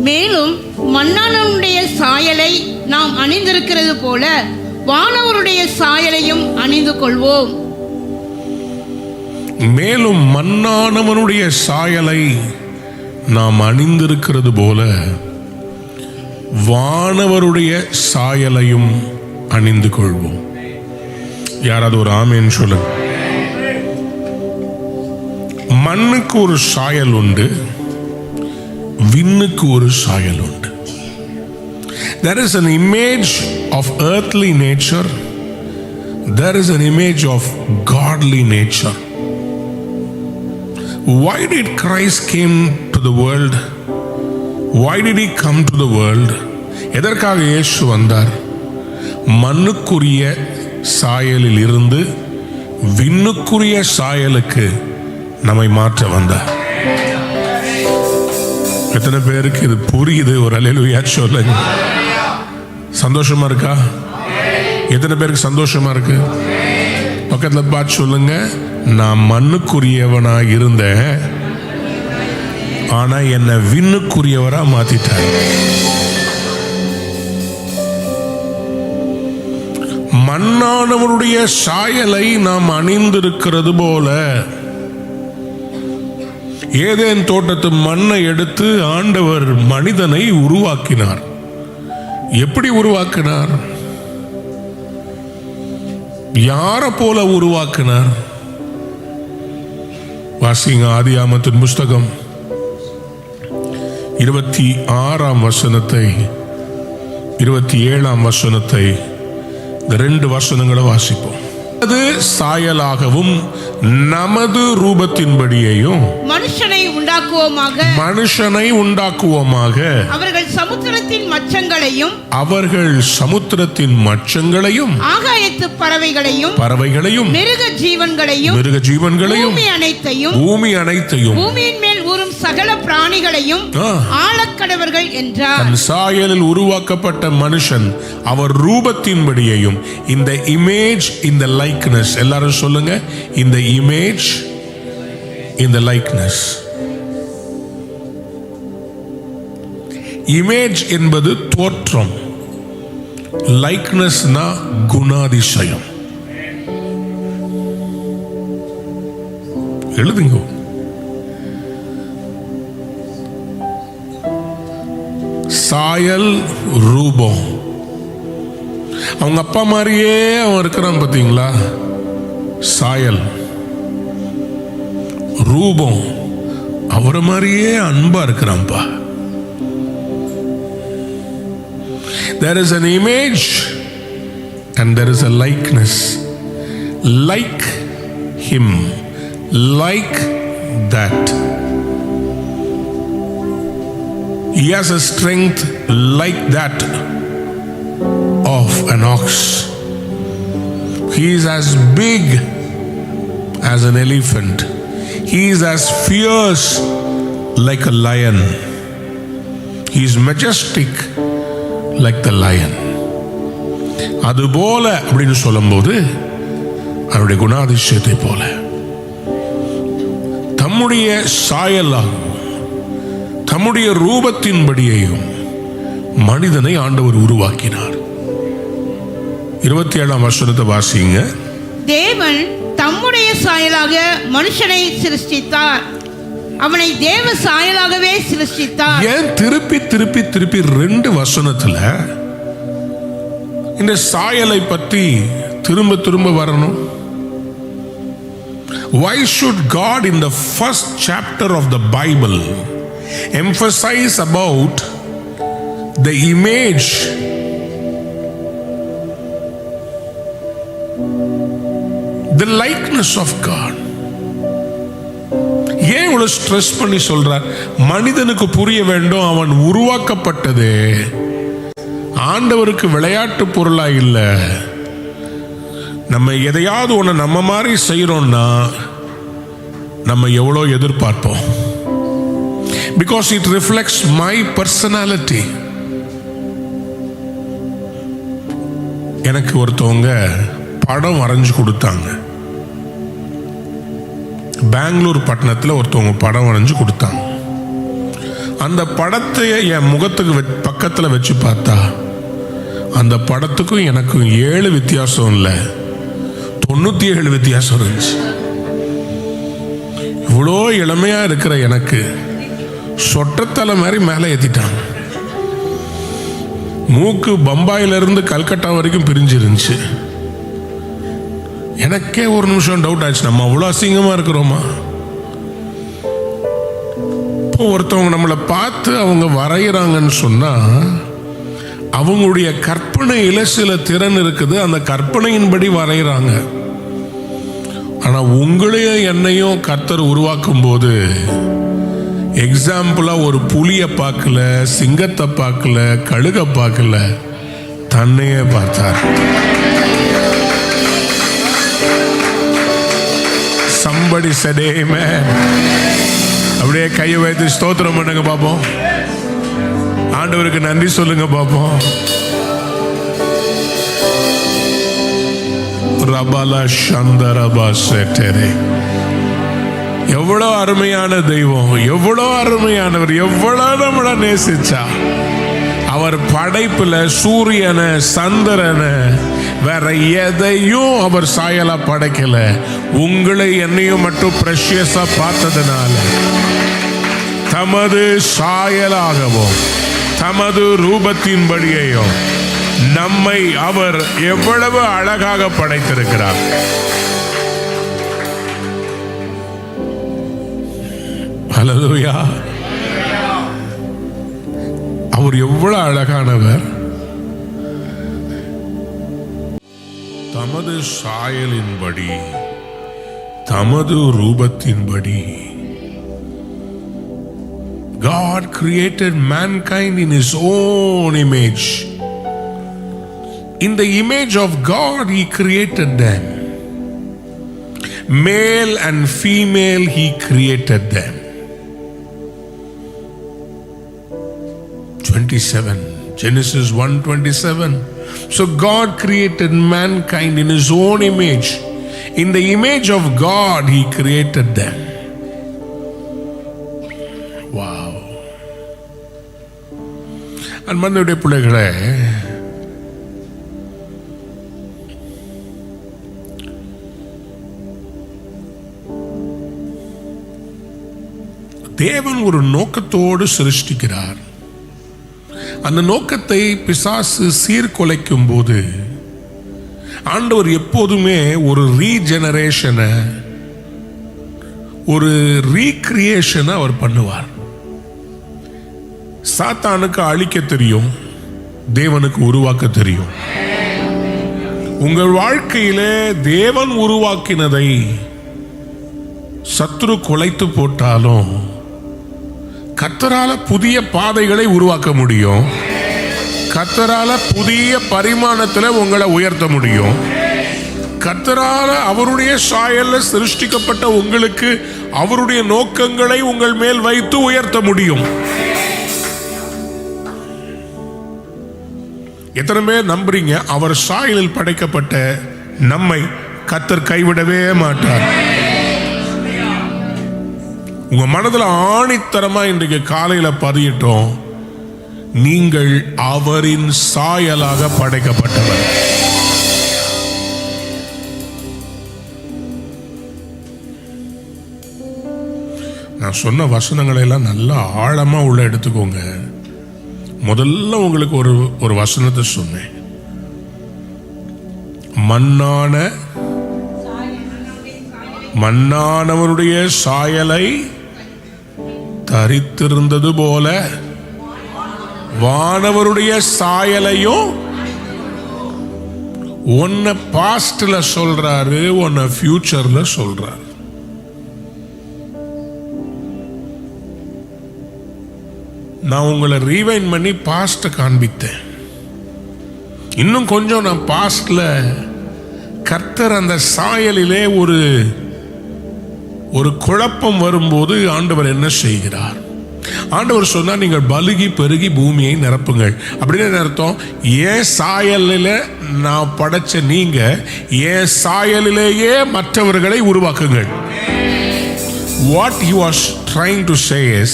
மேலும் மன்னானுடைய சாயலை நாம் அணிந்திருக்கிறது போல வானவருடைய சாயலையும் அணிந்து கொள்வோம். மேலும் மன்னானவனுடைய சாயலை நாம் அணிந்திருக்கிறது போல வானவருடைய சாயலையும் அணிந்து கொள்வோம். யாராவது ஒரு ஆமென் சொல்லுங்க. மண்ணுக்கு ஒரு சாயல் உண்டு, விண்ணுக்கு ஒரு சாயல் உண்டு. There is an image of earthly nature. There is an image of godly nature. Why did Christ came to the world? Why did He come to the world? எதற்காக இயேசு வந்தார்? மண்ணுக்குரிய சாயலில் இருந்து விண்ணுக்குரிய சாயலுக்கு நம்மை மாற்ற வந்தார். எத்தனை பேருக்கு இது புரியுது? ஒரு அல்லேலூயா சொல்லுங்க. சந்தோஷமா இருக்கா? எத்தனை பேருக்கு சந்தோஷமா இருக்கு? பக்கத்துல பார்த்து சொல்லுங்க, நான் மண்ணுக்குரியவனா இருந்தேன், ஆனா என்னை விண்ணுக்குரியவரா மாத்திட்டார். மண்ணானவருடைய சாயலை நாம் அணிந்திருக்கிறது போல ஏதேன் தோட்டத்து மண்ணை எடுத்து ஆண்டவர் மனிதனை உருவாக்கினார். எப்படி உருவாக்கினார்? யார போல உருவாக்கினார்? வாசிங்க ஆதியாகமத்தின் புஸ்தகம் 26ஆம் வசனத்தை 27ஆம் வசனத்தை, இந்த 2 வசனங்களை வாசிப்போம். அது சாயலாகவும் நமது ரூபத்தின்படியையும் மனுஷனை உண்டாக்குவோமாக. அவர்கள் சமுத்திரத்தின் மச்சங்களையும் ஆகாயத்து பறவைகளையும் மிருக ஜீவன்களையும் பூமி அனைத்தையும் பூமியின் மேல் ஊறும் சகல பிராணிகளையும் ஆளக்கடவர்கள் என்றார். தன் சாயலில் உருவாக்கப்பட்ட மனுஷன் அவர் ரூபத்தின்படியையும், இந்த இமேஜ், இந்த லைக்னஸ், எல்லாரும் சொல்லுங்க, இந்த இமேஜ், இந்த லைக்னஸ். இமேஜ் என்பது தோற்றம், லைக்னஸ்னா குணாதிசயம். எழுதுங்க. சாயல், ரூபம். அவங்க அப்பா மாதிரியே அவன் இருக்கிறான் பார்த்தீங்களா? சாயல். ரூபம், அவரை மாதிரியே அன்பா இருக்கிறான்பா. There is an image and there is a likeness. Like him, like that. He has a strength like that of an ox. He is as big as an elephant. He is as fierce like a lion. He is majestic like the lion. அதுபோல அப்படின்னு சொல்லும்போது அவருடைய குணாதிசயத்தை போல தம்முடைய சாயலாகவும் தம்முடைய ரூபத்தின்படியையும் மனிதனை ஆண்டவர் உருவாக்கினார். 27ஆம் வசனத்தை வாசிங்க. தேவன் தம்முடைய சாயலாக மனுஷனை சிருஷ்டித்தார், அவனை தேவ சாயலாகவே சிருஷ்டித்தார். ஏன் திருப்பி திருப்பி திருப்பி 2 வசனத்துல இந்த சாயலை பற்றி திரும்ப திரும்ப வரணும்? Why should God in the first chapter of the Bible emphasize about the image, the likeness of God? ஏன் இவ்வளவு ஸ்ட்ரெஸ் பண்ணி சொல்றார்? மனிதனுக்கு புரிய வேண்டும், அவன் உருவாக்கப்பட்டது ஆண்டவருக்கு விளையாட்டு பொருளா இல்ல. நம்ம எதையாவது ஒண்ணு நம்ம மாதிரி செய்யறோம்னா நம்ம எவ்வளவு எதிர்பார்ப்போம். Because it reflects my personality. எனக்கு ஒருத்தவங்க படம் வரைஞ்சு கொடுத்தாங்க. பெங்களூர் பட்டணத்தில் ஒருத்தவங்க படம் வரைஞ்சு கொடுத்தாங்க. அந்த படத்தை என் முகத்துக்கு பக்கத்தில் வச்சு பார்த்தா அந்த படத்துக்கும் எனக்கும் 7 வித்தியாசம் இல்லை, 97 வித்தியாசம் இருந்துச்சு. இவ்வளோ இளமையா இருக்கிற எனக்கு சொட்டத்தலை மாதிரி மேலே ஏற்றிட்டாங்க. மூக்கு பம்பாயிலிருந்து கல்கட்டா வரைக்கும் பிரிஞ்சு இருந்துச்சு. எனக்கே ஒரு நிமிஷம் டவுட் ஆச்சு, நம்ம அவ்வளோ அசிங்கமா இருக்கிறோமா? இப்போ ஒருத்தவங்க நம்மளை பார்த்து அவங்க வரைகிறாங்கன்னு சொன்னா அவங்களுடைய கற்பனையில சில திறன் இருக்குது, அந்த கற்பனையின்படி வரைகிறாங்க. ஆனா உங்களையும் என்னையும் கர்த்தர் உருவாக்கும் போது எக்ஸாம்பிளா ஒரு புலிய பார்க்கல, சிங்கத்தை பார்க்கல, கழுக பார்க்கல, தன்னையே பார்த்தார். Somebody said amen. அப்படியே கையை வைத்து ஸ்தோத்திரம் பண்ணுங்க பாப்போம். ஆண்டவருக்கு நன்றி சொல்லுங்க பாப்போம். ரபல சந்தரபா செட்டரே. எவ்வளவு அருமையான தெய்வம், எவ்வளவு அருமையானவர், எவ்வளவு நம்மள நேசிச்சா. அவர் படைப்புல சூரியனை சந்திரனை வேற எதையும் அவர் சாயலா படைக்கல. உங்களை என்னையும் மட்டும் பிரஷியஸா பார்த்ததுனால தமது சாயலாகவும் தமது ரூபத்தின்படியையும் நம்மை அவர் எவ்வளவு அழகாக படைத்திருக்கிறார். ஹல்லேலூயா. அவர் எவ்வளவு அழகானவர். தமது சாயலின்படி தமது ரூபத்தின்படி God created mankind in his own image. In the image of God he created them. Male and female he created them. 27 Genesis 1:27. So God created mankind in his own image. In the image of God he created them. Wow. அன்பார்ந்த பிள்ளைகளே, தேவன் ஒரு நோக்கத்தோடு சிருஷ்டிக்கிறார். அந்த நோக்கத்தை பிசாசு சீர்குலைக்கும் போது ஆண்டவர் எப்போதுமே ஒரு ரீஜெனரேஷனை, ஒரு ரீக்ரியேஷனை அவர் பண்ணுவார். சாத்தானுக்கு அழிக்க தெரியும், தேவனுக்கு உருவாக்க தெரியும். உங்கள் வாழ்க்கையிலே தேவன் உருவாக்கினதை சத்துரு குலைத்து போட்டாலும் கர்த்தரால புதிய பாதைகளை உருவாக்க முடியும். கர்த்தரால புதிய பரிமாணத்தில் உங்களை உயர்த்த முடியும். கர்த்தரால அவருடைய சாயல்ல சிருஷ்டிக்கப்பட்ட உங்களுக்கு அவருடைய நோக்கங்களை உங்கள் மேல் வைத்து உயர்த்த முடியும். எத்தனை பேர் நம்புறீங்க அவர் சாயலில் படைக்கப்பட்ட நம்மை கர்த்தர் கைவிடவே மாட்டார்? உங்க மனதில் ஆணித்தரமா இன்றைக்கு காலையில பதியட்டும், நீங்கள் அவரின் சாயலாக படைக்கப்பட்டவர். நான் சொன்ன வசனங்களை எல்லாம் நல்லா ஆழமா உள்ள எடுத்துக்கோங்க. முதல்ல உங்களுக்கு ஒரு வசனத்தை சொன்னேன். மண்ணானவருடைய சாயலை தரித்திருந்தது போல வானவருடைய சாயலையும் ஒன்ன பாஸ்ட்ல சொல்றாரு, ஒன்ன ஃபியூச்சர்ல சொல்றாரு. நான் உங்களை ரீவைண்ட் பண்ணி பாஸ்ட காண்பித்தேன். இன்னும் கொஞ்சம் நான் பாஸ்ட்ல கர்த்தர் அந்த சாயலிலே ஒரு குழப்பம் வரும்போது ஆண்டவர் என்ன செய்கிறார்? ஆண்டவர் சொன்னார், நீங்கள் பலுகி பெருகி பூமியை நிரப்புங்கள். அப்படின்னு அர்த்தம், ஏன் சாயலில் நான் படைச்ச நீங்க ஏன் சாயலிலேயே மற்றவர்களை உருவாக்குங்கள். What he was trying to say is,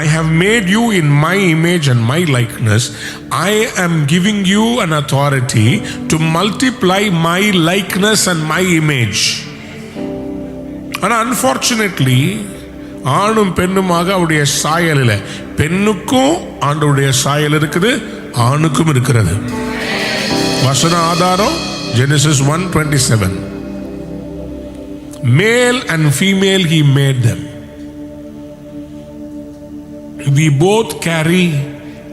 I have made you in my image and my likeness. I am giving you an authority to multiply my likeness and my image. ஆனால் unfortunately ஆணும் பெண்ணுமாக அவருடைய சாயலில், பெண்ணுக்கும் ஆண்டவருடைய சாயல் இருக்குது, ஆணுக்கும் இருக்கிறது. வசன ஆதாரம் Genesis 1:27. Male and female he made them. We both carry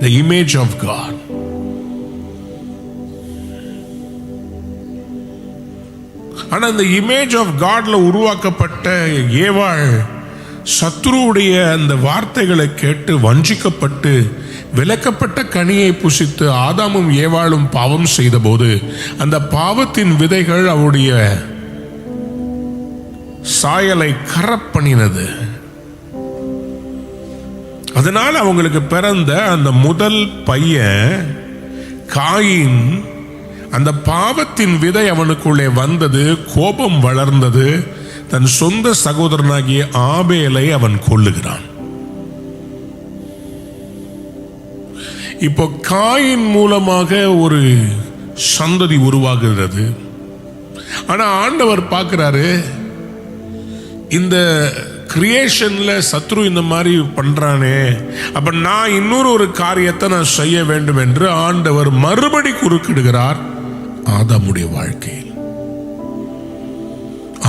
the image of God. ஆனா அந்த இமேஜ் ஆஃப் காட்ல உருவாக்கப்பட்ட ஏவாள் சத்ருவுடைய அந்த வார்த்தைகளை கேட்டு வஞ்சிக்கப்பட்டு விலக்கப்பட்ட கனியை புசித்து ஆதாமும் ஏவாளும் பாவம் செய்த போது அந்த பாவத்தின் விதைகள் அவருடைய சாயலை கரப்பண்ணினது. அதனால் அவங்களுக்கு பிறந்த அந்த முதல் பையன் காயின் அந்த பாவத்தின் விதை அவனுக்குள்ளே வந்தது, கோபம் வளர்ந்தது. தன் சொந்த சகோதரனாகிய ஆபேலை அவன் கொல்லுகிறான். இப்போ காயின் மூலமாக ஒரு சந்ததி உருவாகிறது. ஆனா ஆண்டவர் பார்க்கிறாரு, இந்த கிரியேஷன்ல சத்ரு இந்த மாதிரி பண்றானே, அப்ப நான் இன்னொரு காரியத்தை நான் செய்ய வேண்டும் என்று ஆண்டவர் மறுபடி குறுக்கிடுகிறார் ஆதாமுடைய வாழ்க்கையில்.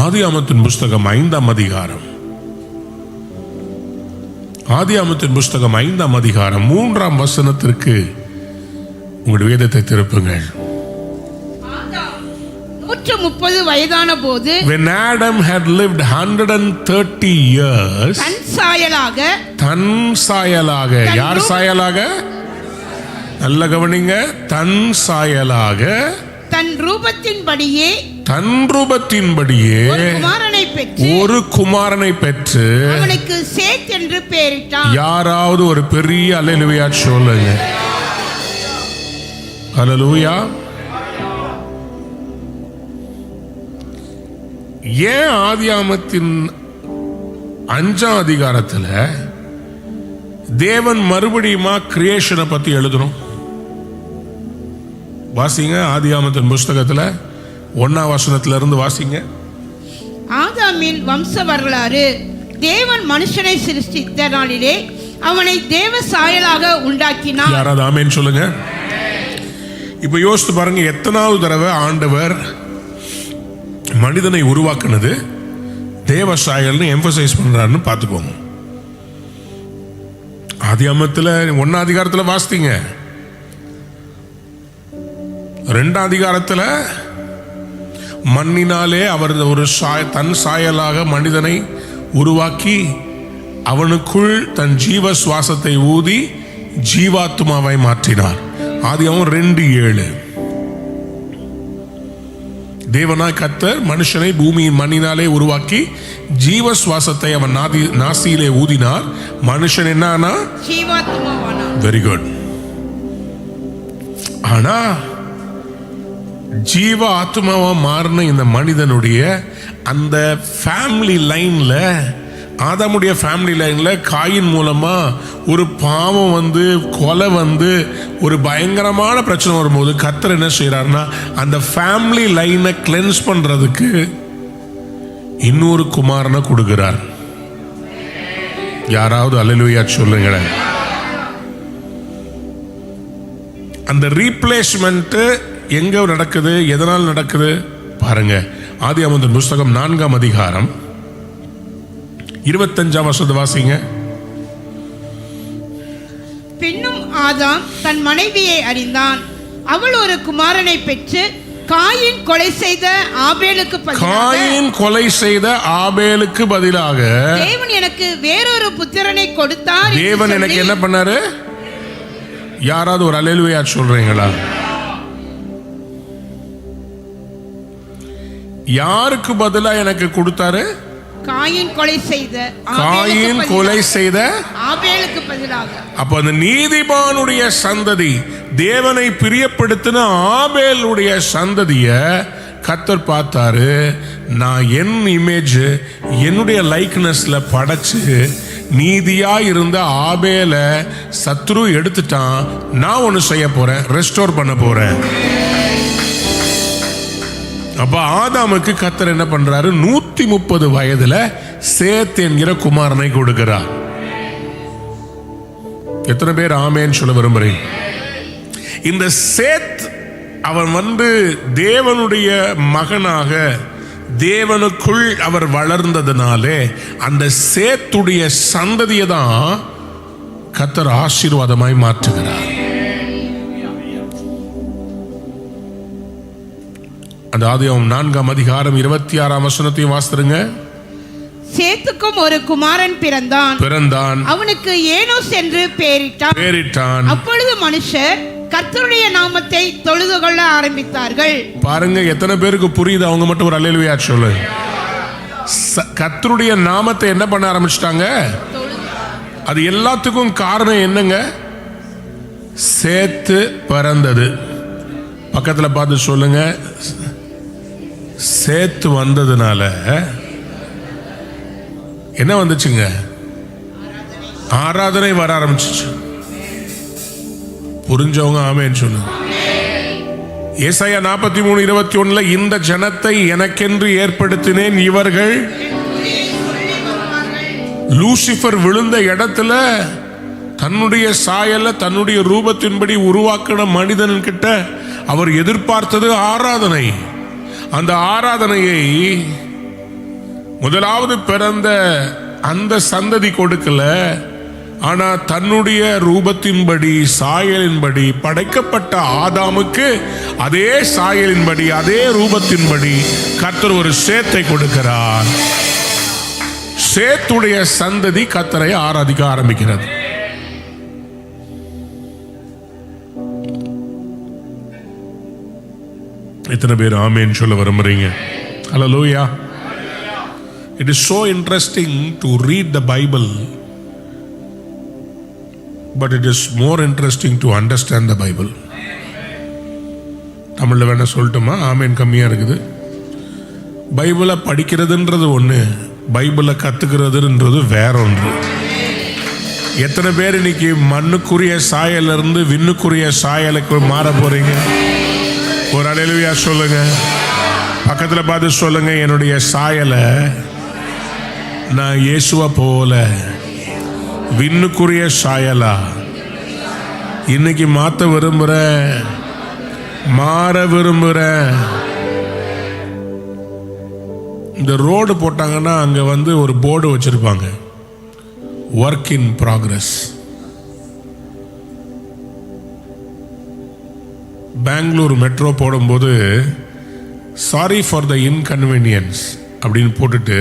ஆதியாமத்தின் புஸ்தகம் 5ஆம் அதிகாரம், ஆதியாமத்தின் புஸ்தகம் 5ஆம் அதிகாரம் 3ஆம் வசனத்திற்கு உங்களுடைய வேதத்தை திருப்புங்கள். 130 வயதான போது, when Adam had lived 130 years, தன் சாயலாக, யார் சாயலாக? நல்ல கவனிங்க, தன் சாயலாக, தன் ரூபத்தின்படியே ஒரு குமாரனை பெற்று அவனுக்கு சேத் என்று பெயரிட்டான். யாராவது ஒரு பெரிய அல்லேலூயா சொல்லுங்க. அல்லேலூயா. ஏன் ஆதியாமத்தின் 5ஆம் அதிகாரத்துல தேவன் மறுபடியுமா கிரியேஷனை பத்தி எழுதணும்? வாசிங்க, ஆதியாமத்தின் புஸ்தகத்துல 1ஆம் வசனத்துல இருந்து வாசிங்க. ஆதாமின் வம்ச வரலாறு. தேவன் மனுஷனை சிருஷ்டித்த நாளிலே அவனை தேவ சாயலாக உண்டாக்கினார். யாராவது ஆமென் சொல்லுங்க. இப்ப யோசித்து பாருங்க, எத்தனாவது தடவை ஆண்டவர் மனிதனை உருவாக்குனது தேவ சாயல்னு எம்பசைஸ் பண்றாருன்னு பார்த்துக்கோங்க. ஆதியாமத்துல 1ஆம் அதிகாரத்துல வாசித்தீங்க. 2ஆம் அதிகாரத்துல மண்ணினாலே அவர் ஒரு தன் சாயலாக மனிதனை உருவாக்கி அவனுக்குள் தன் ஜீவ சுவாசத்தை ஊதி ஜீவாத்மாவை மாற்றினார். ஆதியாகமம் 2:7. தேவனாய் கர்த்தர் மனுஷனை பூமியின் மண்ணினாலே உருவாக்கி ஜீவ சுவாசத்தை அவன் நாசியிலே ஊதினார். மனுஷன் என்ன? Very good. ஆனா ஜீவ ஆத்மாவா மாறின இந்த மனிதனுடைய அந்த ஃபேமிலி லைன்ல, ஆதாமுடைய ஃபேமிலி லைன்ல காயின் மூலமா ஒரு பாவம் வந்து, கொலை வந்து, ஒரு பயங்கரமான பிரச்சனை வரும்போது கர்த்தர் என்ன செய்யறாருன்னா, அந்த ஃபேமிலி லைனை கிளென்ஸ் பண்றதுக்கு இன்னொரு குமாரனை கொடுக்கிறார். யாராவது அல்லேலூயா சொல்லுங்க. அந்த ரீப்ளேஸ்மெண்ட் எங்க நடக்குது, எதனால் நடக்குது பாருங்க. ஆதியாகமத்தின் புஸ்தகம் 4ஆம் அதிகாரம் 25ஆம் வசனத்தை வாசிங்க. பின்னும் ஆதாம் தன் மனைவியை அறிந்தான். அவள் ஒரு குமாரனை பெற்று காயின் கொலை செய்த ஆபேலுக்கு பதிலாக தேவன் எனக்கு வேறொரு புத்திரனை கொடுத்தார். தேவன் எனக்கு என்ன பண்ணாரு? யாராவது ஒரு அல்லேலூயா சொல்றீங்களா? யாருக்கு பதிலா எனக்கு கொடுத்தாரு? காயின் கொலை செய்த ஆபேலுக்கு பதிலாக. அப்ப அந்த நீதிமானுடைய சந்ததி, தேவனை பிரியப்படுத்தின ஆபேலுடைய சந்ததிய கர்த்தர் பார்த்தாரு. நான் என் இமேஜ், என்னுடைய லைக்னஸ்ல படைச்சு நீதியா இருந்த ஆபேல சத்ரு எடுத்துட்டான். நான் ஒன்னு செய்ய போறேன், ரெஸ்டோர் பண்ண போறேன். அப்ப ஆதாமுக்கு கர்த்தர் என்ன பண்றாரு? 130 வயதுல சேத் என்கிற குமாரனை கொடுக்கிறார். எத்தனை பேர் ஆமேன்னு சொல்ல விரும்புறீங்க? இந்த சேத் அவன் வந்து தேவனுடைய மகனாக, தேவனுக்குள் அவர் வளர்ந்ததுனாலே அந்த சேத்துடைய சந்ததியை தான் கர்த்தர் ஆசீர்வாதமாய் மாற்றுகிறார். அந்த ஆதியாகமம் 4ஆம் அதிகாரம் 26ஆம் வசனத்தையும் வாசித்துருங்க. சேத்துக்கும் ஒரு குமாரன் பிறந்தான். அவனுக்கு ஏனோஸ் என்று பெயரிட்டான். அப்பொழுது மனுஷர் கர்த்தருடைய நாமத்தை தொழுது கொள்ள ஆரம்பித்தார்கள். பாருங்க, எத்தனை பேருக்கு புரியுது? அவங்க மட்டும் ஒரு அல்லேலூயா சொல்லு. கர்த்தருடைய நாமத்தை என்ன பண்ண ஆரம்பிச்சிட்டாங்க? அது எல்லாத்துக்கும் காரணம் என்னங்க? சேத்து பிறந்தது. பக்கத்துல பார்த்து சொல்லுங்க, சேத்து வந்ததுனால என்ன வந்துச்சுங்க? ஆராதனை வர ஆரம்பிச்சிச்சு. புரிஞ்சவங்க ஆமேன்னு சொல்லுங்க. ஏசாயா 43:21 இந்த ஜனத்தை எனக்கென்று ஏற்படுத்தினேன், இவர்கள் லூசிபர் விழுந்த இடத்துல தன்னுடைய சாயல்ல தன்னுடைய ரூபத்தின்படி உருவாக்கின மனிதன் கிட்ட அவர் எதிர்பார்த்தது ஆராதனை. அந்த ஆராதனையை முதலாவது பிறந்த அந்த சந்ததி கொடுக்கல. ஆனா தன்னுடைய ரூபத்தின்படி சாயலின்படி படைக்கப்பட்ட ஆதாமுக்கு அதே சாயலின்படி அதே ரூபத்தின்படி கர்த்தர் ஒரு சேத்தை கொடுக்கிறார். சேத்துடைய சந்ததி கர்த்தரை ஆராதிக்க ஆரம்பிக்கிறது. எத்தனை பேர் ஆமேன் சொல்ல விரும்புறீங்க? ஹல்லேலூயா. It is so interesting to read the Bible, but it is more interesting to understand the Bible. தமிழ்ல வேணா சொல்லட்டுமா? ஆமேன் கம்மியா இருக்குது. பைபிளை படிக்கிறதுன்றது ஒன்று, பைபிளை கத்துக்கிறதுன்றது வேற ஒன்று. எத்தனை பேர் இன்னைக்கு மண்ணுக்குரிய சாயல இருந்து விண்ணுக்குரிய சாயலுக்கு மாற போறீங்க? ஒரு அல்லேலூயா சொல்லுங்க. பக்கத்துல பார்த்து சொல்லுங்க, என்னுடைய சாயலை நான் இயேசுவை போல விண்ணுக்குரிய சாயலா இன்னைக்கு மாற்ற விரும்புறேன், மாற விரும்புறேன். இந்த ரோடு போட்டாங்கன்னா அங்க ஒரு போர்டு வச்சிருப்பாங்க, work in progress. Bangalore metro போடும்போது சாரி ஃபார் த இன்கன்வீனியன்ஸ் அப்படின்னு போட்டுட்டு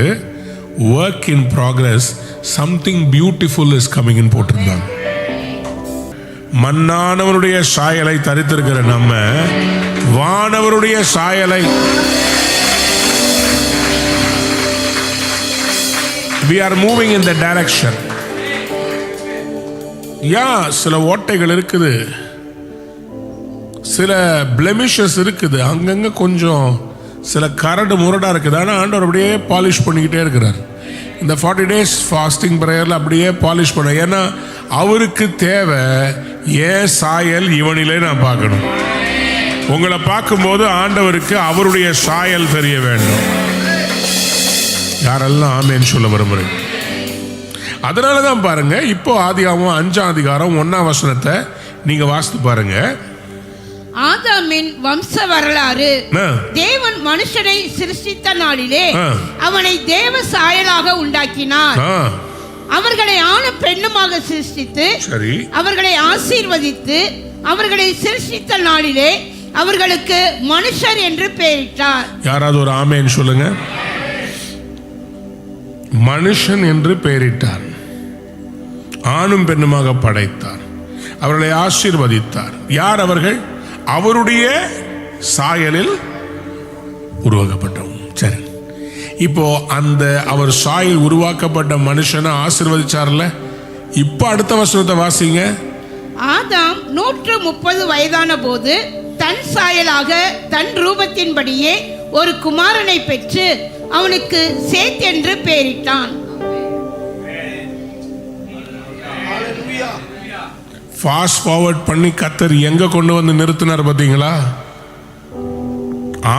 work in progress, something beautiful is coming in போட்டிருந்தாங்க. மண்ணானவருடைய சாயலை தரித்திருக்கிற நம்ம வானவருடைய சாயலை we are moving in the direction. சில ஓட்டைகள் இருக்குது, சில பிளெமிஷஸ் இருக்குது, அங்கங்க கொஞ்சம் சில கரடு முரடா இருக்குது. ஆனால் ஆண்டவர் அப்படியே பாலிஷ் பண்ணிக்கிட்டே இருக்கிறார். இந்த 40 days ஃபாஸ்டிங் பிரேயர்ல அப்படியே பாலிஷ் பண்ண. ஏன்னா அவருக்கு தேவை ஏன் சாயல் இவனிலே நான் பார்க்கணும். உங்களை பார்க்கும்போது ஆண்டவருக்கு அவருடைய சாயல் தெரிய வேண்டும். யாரெல்லாம் ஆமேன்னு சொல்ல விரும்புறேன்? அதனாலதான் பாருங்க, இப்போ ஆதியாகமம் 5ஆம் அதிகாரம் 1ஆம் வசனத்தை நீங்க வாசித்து பாருங்க. ஆதாமின் வம்ச வரலாறு. தேவன் மனுஷனை சிருஷ்டித்த நாளிலே அவனை தேவ சாயலாக உண்டாக்கினார். அவர்களை ஆணும் பெண்ணுமாக சிருஷ்டித்து அவர்களை ஆசீர்வதித்து அவர்களை சிருஷ்டித்த நாளிலே அவர்களுக்கு மனுஷர் என்று பெயரிட்டார். யாராவது ஒரு ஆமேன்னு சொல்லுங்க. மனுஷன் என்று பெயரிட்டார், ஆணும் பெண்ணுமாக படைத்தார், அவர்களை ஆசீர்வதித்தார். யார் அவர்கள்? அவருடைய சாயலில் உருவாக்கப்பட்டவங்க. சரி, இப்போ அந்த அவர் சாயல் உருவாக்கப்பட்ட மனுஷனை ஆசீர்வதிச்சார்ல. இப்போ அடுத்த வசனத்தை வாசிங்க. ஆதாம் 130 வயதான போது தன் சாயலாக தன் ரூபத்தின்படியே ஒரு குமாரனை பெற்று அவனுக்கு சேத் என்று பெயரிட்டான். ஃபாஸ்ட் ஃபார்வர்ட் பண்ணி கர்த்தர் எங்க கொண்டு வந்து நிறுத்தினார் பார்த்தீங்களா?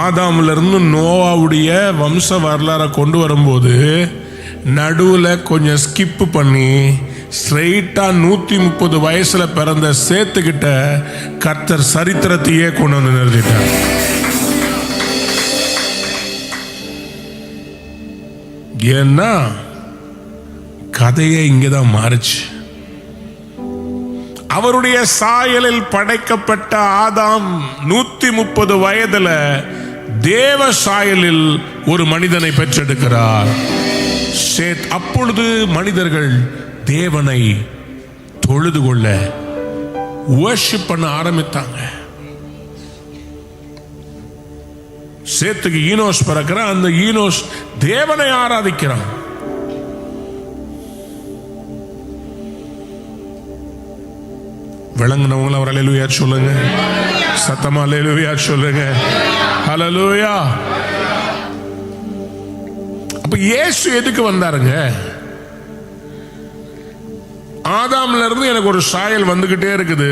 ஆதாம்ல இருந்து நோவாவுடைய வம்ச வரலாறை கொண்டு வரும்போது நடுவில் கொஞ்சம் ஸ்கிப் பண்ணி ஸ்ட்ரெயிட்டா 130 வயசுல பிறந்த சேத்துக்கிட்ட கர்த்தர் சரித்திரத்தையே கொண்டு வந்து நிறுத்திட்டார். ஏன்னா கதையே இங்கதான் மாறுச்சு. அவருடைய சாயலில் படைக்கப்பட்ட ஆதாம் 130 வயதுல தேவ சாயலில் ஒரு மனிதனை பெற்றெடுக்கிறார், சேத். அப்பொழுது மனிதர்கள் தேவனை தொழுது கொள்ள வர்ஷிப் பண்ண ஆரம்பித்தாங்க. சேத்துக்கு ஈனோஸ் பிறக்கிறான். அந்த ஈனோஸ் தேவனை ஆராதிக்கிறான். விளங்குனவங்களை அவர் அல்லேலூயா சொல்லுங்க. சத்தமா அல்லேலூயா சொல்லுங்க. ஹல்லேலூயா. அப்ப இயேசு எதுக்கு வந்தாருங்க? ஆதாம்ல இருந்து எனக்கு ஒரு சாயல் வந்துகிட்டே இருக்குது.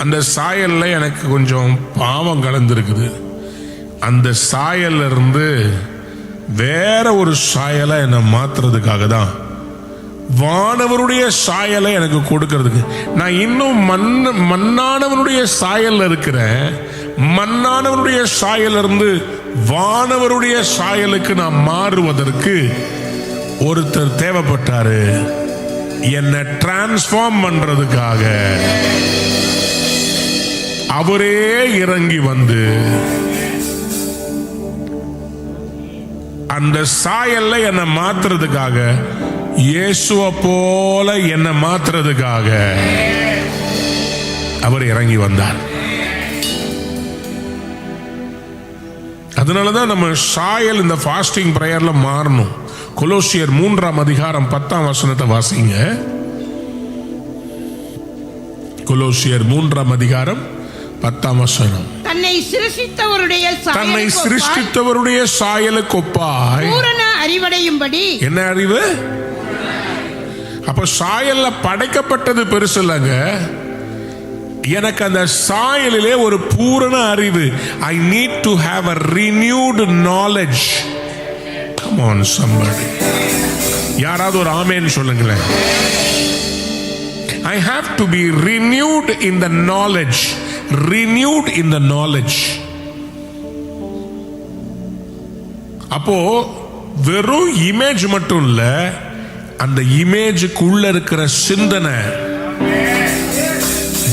அந்த சாயல்ல எனக்கு கொஞ்சம் பாவம் கலந்துருக்குது. அந்த சாயல்ல இருந்து வேற ஒரு சாயலை என்னை மாத்துறதுக்காக தான், வானவருடைய சாயலை எனக்கு கொடுக்கிறதுக்கு. நான் இன்னும் மண்ணானவனுடைய சாயல்ல இருக்கிறேன். மண்ணானவனுடைய சாயல் இருந்து வானவருடைய சாயலுக்கு நான் மாறுவதற்கு ஒருத்தர் தேவைப்பட்டாரு, என்னை டிரான்ஸ்ஃபார்ம் பண்றதுக்காக. அவரே இறங்கி வந்து அந்த சாயல்ல என்னை மாத்துறதுக்காக, இயேசுவை போல என்னை மாத்துறதுக்காக அவர் இறங்கி வந்தார். அதனாலதான் நம்ம சாயல் இந்த ஃபாஸ்டிங் பிரேயர்ல மாறணும். கொலோசியர் 3ஆம் அதிகாரம் 10ஆம் வசனத்தை வாசிங்க. கொலோசியர் 3ஆம் அதிகாரம் 10ஆம் வசனம். தன்னை சிருஷ்டித்தவருடைய சாயலுக்கு ஒப்பாய் பூரண அறிவடையும்படி. என்ன அறிவு? அப்ப சாயல்ல படைக்கப்பட்டது பெருசு இல்லைங்க. எனக்கு அந்த சாயலிலே ஒரு பூரண அறிவு. I need to have a renewed knowledge. Come on somebody. யாராவது ஒரு ஆமென் சொல்லுங்களேன். I have to be renewed in the knowledge. Renewed in the knowledge. அப்போ வெறும் இமேஜ் மட்டும் இல்ல, அந்த இமேஜுக்குள்ள இருக்கிற சிந்தனை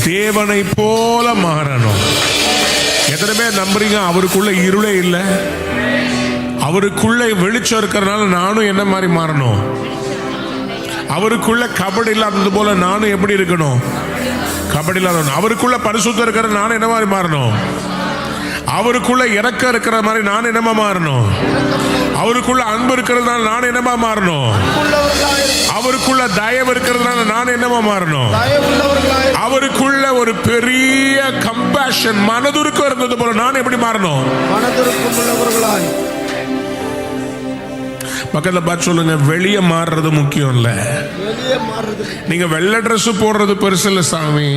தேவனை போல மாறணும். எத்தனை பேர் நம்புறீங்க அவருக்குள்ள இருளே இல்லை? அவருக்குள்ள வெளிச்சம் இருக்கிறதுனால நானும் என்ன மாதிரி மாறணும்? அவருக்குள்ள கபடி இல்லாதது போல நானும் எப்படி இருக்கணும்? கபடி இல்லாத. அவருக்குள்ள பரிசுத்தம் இருக்கிற நானும் என்ன மாதிரி மாறணும்? அவருக்குள்ள இரக்கம் இருக்கிற மாதிரி நான் என்னமா மாறணும்? அவருக்குள்ள அன்பு இருக்கிறதுனால நான் என்னமா மாறணும்? அவருக்குள்ள தயவு இருக்கிறதுனால நான் என்னமா மாறணும்? அவருக்குள்ள ஒரு பெரிய கம்பேஷன், மனதுருக்கம் இருந்தது போல நான் எப்படி மாறணும்? பக்கத்துல பார்த்து சொல்லுங்க, வெளியே மாறுறது முக்கியம் இல்ல. நீங்க வெள்ளை ட்ரெஸ் போடுறது பெருசு இல்ல சாமி.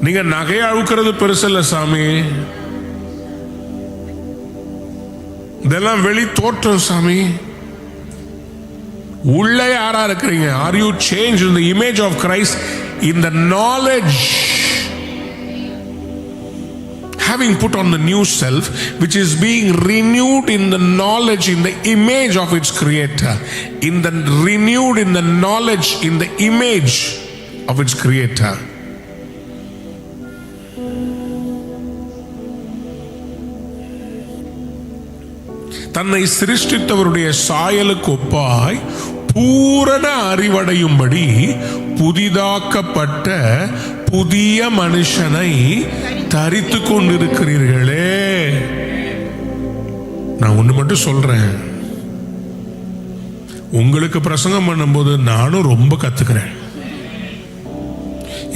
நீங்க நகையை அழுக்கிறது பெருசு இல்ல சாமி. இதெல்லாம் வெளி தோற்றம் சாமி. உள்ளே யாரா இருக்கிறீங்க? Are you changed in the image of Christ, in the knowledge, having put on the new self, which is being renewed in the knowledge, in the image of its creator, in the renewed in the knowledge, in the image of its creator. தன்னை சிருஷ்டித்தவருடைய சாயலுக்கு ஒப்பாய் பூரண அறிவடையும்படி புதிதாக்கப்பட்ட புதிய மனுஷனை தரித்து கொண்டிருக்கிறீர்களே. நான் ஒண்ணு மட்டும் சொல்றேன், உங்களுக்கு பிரசங்கம் பண்ணும்போது நானும் ரொம்ப கத்துக்கிறேன்.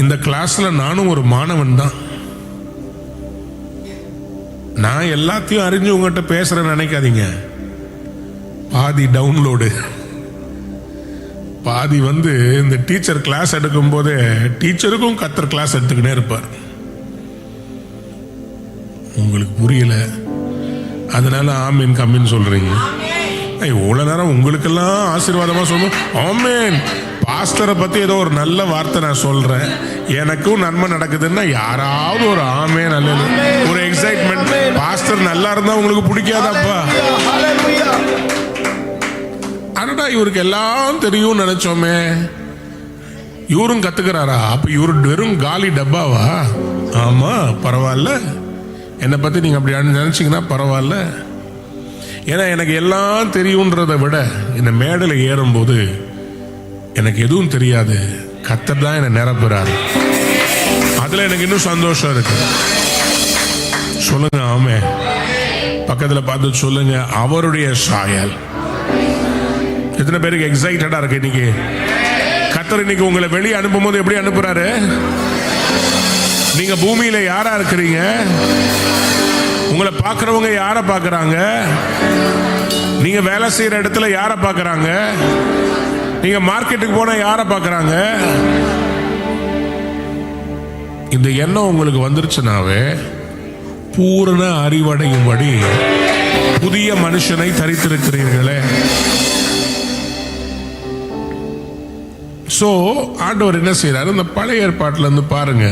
இந்த கிளாஸ்ல நானும் ஒரு மாணவன் தான். நான் எல்லாத்தையும் அறிஞ்சு உங்ககிட்ட பேசுறேன்னு நினைக்காதீங்க. பாதி டவுன்லோடு, பாதி இந்த டீச்சர் கிளாஸ் எடுக்கும் போதே டீச்சருக்கும் கத்தர் கிளாஸ் எடுத்துக்கிட்டே இருப்பார். உங்களுக்கு புரியல, அதனால ஆமீன் கம்மின்னு சொல்றீங்க. இவ்வளவு நேரம் உங்களுக்கெல்லாம் ஆசீர்வாதமா சொல்லுவோம். ஆமீன். பாஸ்டரை பத்தி ஏதோ ஒரு நல்ல வார்த்தை நான் சொல்றேன், எனக்கும் நன்மை நடக்குதுன்னா யாராவது ஒரு ஆமேன் அல்லது ஒரு எக்ஸைட்மெண்ட். பாஸ்டர் நல்லா இருந்தா உங்களுக்கு பிடிக்காதப்பா? அடடா இவருக்கு எல்லாம் தெரியும் நினைச்சோமே, இவரும் கத்துக்கிறாரா? அப்ப இவரு வெறும் காலி டப்பாவா? ஆமா பரவாயில்ல, என்னை பத்தி நீங்க அப்படி நினைச்சீங்கன்னா பரவாயில்ல. ஏன்னா எனக்கு எல்லாம் தெரியும்ன்றதை விட இந்த மேடையில் ஏறும்போது எனக்கு எதுவும் தெரியாது, கர்த்தர் தான் என்னை நிரப்புறாரு. அதுல எனக்கு இன்னும் சந்தோஷம் இருக்கு. சொல்லுங்க ஆமே. பக்கத்துல பார்த்து சொல்லுங்க, அவருடைய சாயல். எத்தனை பேருக்கு எக்ஸைட்டடா இருக்கு இன்னைக்கு? கர்த்தர் இன்னைக்கு உங்களை வெளியே அனுப்பும் போது எப்படி அனுப்புறாரு? நீங்க பூமியில யாரா இருக்கிறீங்க? உங்களை பார்க்கறவங்க யாரை பார்க்கறாங்க? நீங்க வேலை செய்யற இடத்துல யாரை பார்க்கறாங்க? நீங்க மார்க்கெட்டுக்கு போனா யாரை பார்க்கறாங்க? இந்த எண்ணம் உங்களுக்கு வந்துருச்சுனாவே பூரண அறிவடையும்படி புதிய மனுஷனை தரித்திருக்கிறீர்களே. சோ ஆண்டவர் என்ன செய்யறாரு? இந்த பழைய ஏற்பாட்டுல இருந்து பாருங்க,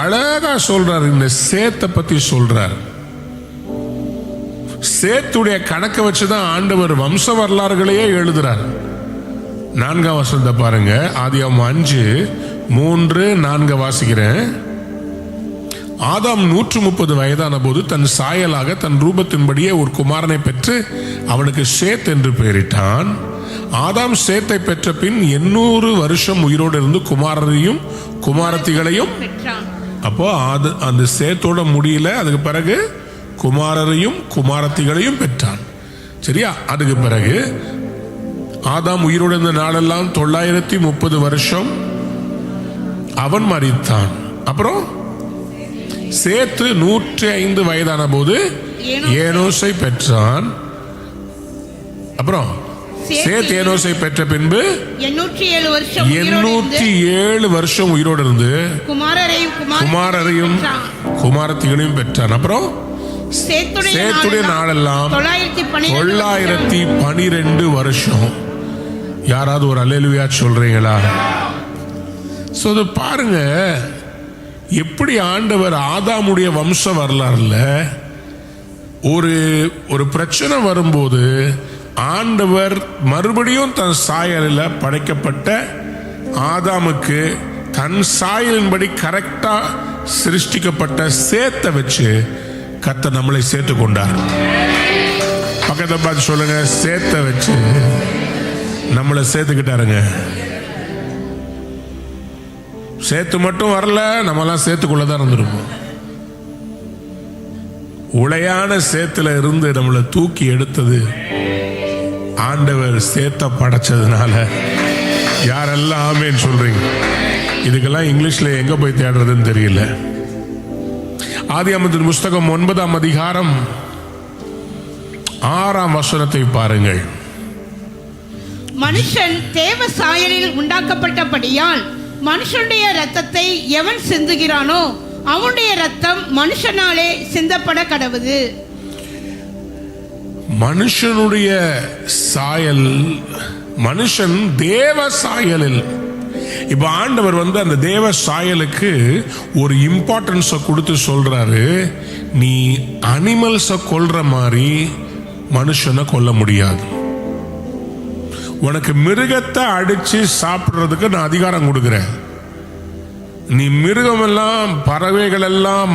அழகா சொல்றாரு. இந்த சேத்தை பத்தி சொல்றாரு. சேத்துடைய கணக்கை வச்சுதான் ஆண்டவர் வம்ச வரலாறுகளையே எழுதுறார். 4ஆம் வசனத்தை பாருங்க, ஆதியாகமம் 5:3-4 வாசிக்கிறேன். ஆதாம் 130 வயதான போது தன் சாயலாக தன் ரூபத்தின்படியே ஒரு குமாரனை பெற்று அவனுக்கு சேத் என்று பெயரிட்டான். ஆதாம் சேத்தை பெற்ற பின் 800 வருஷம் உயிரோடு இருந்து குமாரரையும் குமாரத்திகளையும் பெற்றான். அப்போ அந்த சேத்தோட முடியல. அதுக்கு பிறகு குமாரரையும் குமாரத்திகளையும் பெற்றான். சரியா? அதுக்கு பிறகு ஆதாம் உயிரோடு இருந்த நாளெல்லாம் 930 வருஷம் அவன் மரித்தான். அப்புறம் சேத்து 105 வயதான போது ஏனோசை பெற்றான். அப்புறம் சேத் ஏனோசை பெற்ற பின்பு 807 வருஷம் உயிரோடு இருந்து குமாரரையும் குமாரத்திகளையும் பெற்றான். அப்புறம் சேத்துடைய நாளெல்லாம் 912 வருஷம். யாராவது ஒரு அல்லேலூயா சொல்றீங்களா? சோ பாருங்க, எப்படி ஆண்டவர் ஆதாமுடைய வம்ச வரலாறுல ஒரு பிரச்சனை வரும்போது ஆண்டவர் மறுபடியும் தன் சாயலில் படைக்கப்பட்ட ஆதாமுக்கு தன் சாயலின்படி கரெக்டா சிருஷ்டிக்கப்பட்ட சேத்தை வச்சு கர்த்தர் நம்மளை சேர்த்து கொண்டார். பக்கத்தை பார்த்து சொல்லுங்க, சேத்தை வச்சு நம்மளை சேர்த்துக்கிட்டாருங்க. சேத்து மட்டும் வரல, நம்மலாம் சேத்துக்குள்ளதான் இருந்திருப்போம். உளையான சேத்துல இருந்து நம்மளை தூக்கி எடுத்தது ஆண்டவர். சேத்த படைச்சதுனால யாரெல்லாம் ஆமேன்னு சொல்றீங்க? இதுக்கெல்லாம் இங்கிலீஷ்ல எங்க போய் தேடுறதுன்னு தெரியல. ஆதியாகமத்தின் புஸ்தகம் 9ஆம் அதிகாரம் 6ஆம் வசனத்தை பாருங்கள். மனுஷன் தேவ சாயலில் உண்டாக்கப்பட்டபடியால் மனுஷனுடைய இரத்தத்தை எவன் சிந்துகிறானோ அவனுடைய இரத்தம் மனுஷனாலே சிந்தப்பட கடவுது. மனுஷனுடைய சாயல், மனுஷன் தேவ சாயலில். இப்ப ஆண்டவர் அந்த தேவ சாயலுக்கு ஒரு இம்பார்ட்டன்ஸ கொடுத்து சொல்றாரு, நீ அனிமல்ஸ கொல்ற மாதிரி மனுஷனை கொல்ல முடியாது. உனக்கு மிருகத்தை அடிச்சு சாப்பிடுறதுக்கு நான் அதிகாரம் கொடுக்கிறேன். நீ மிருகம் எல்லாம், பறவைகள் எல்லாம்,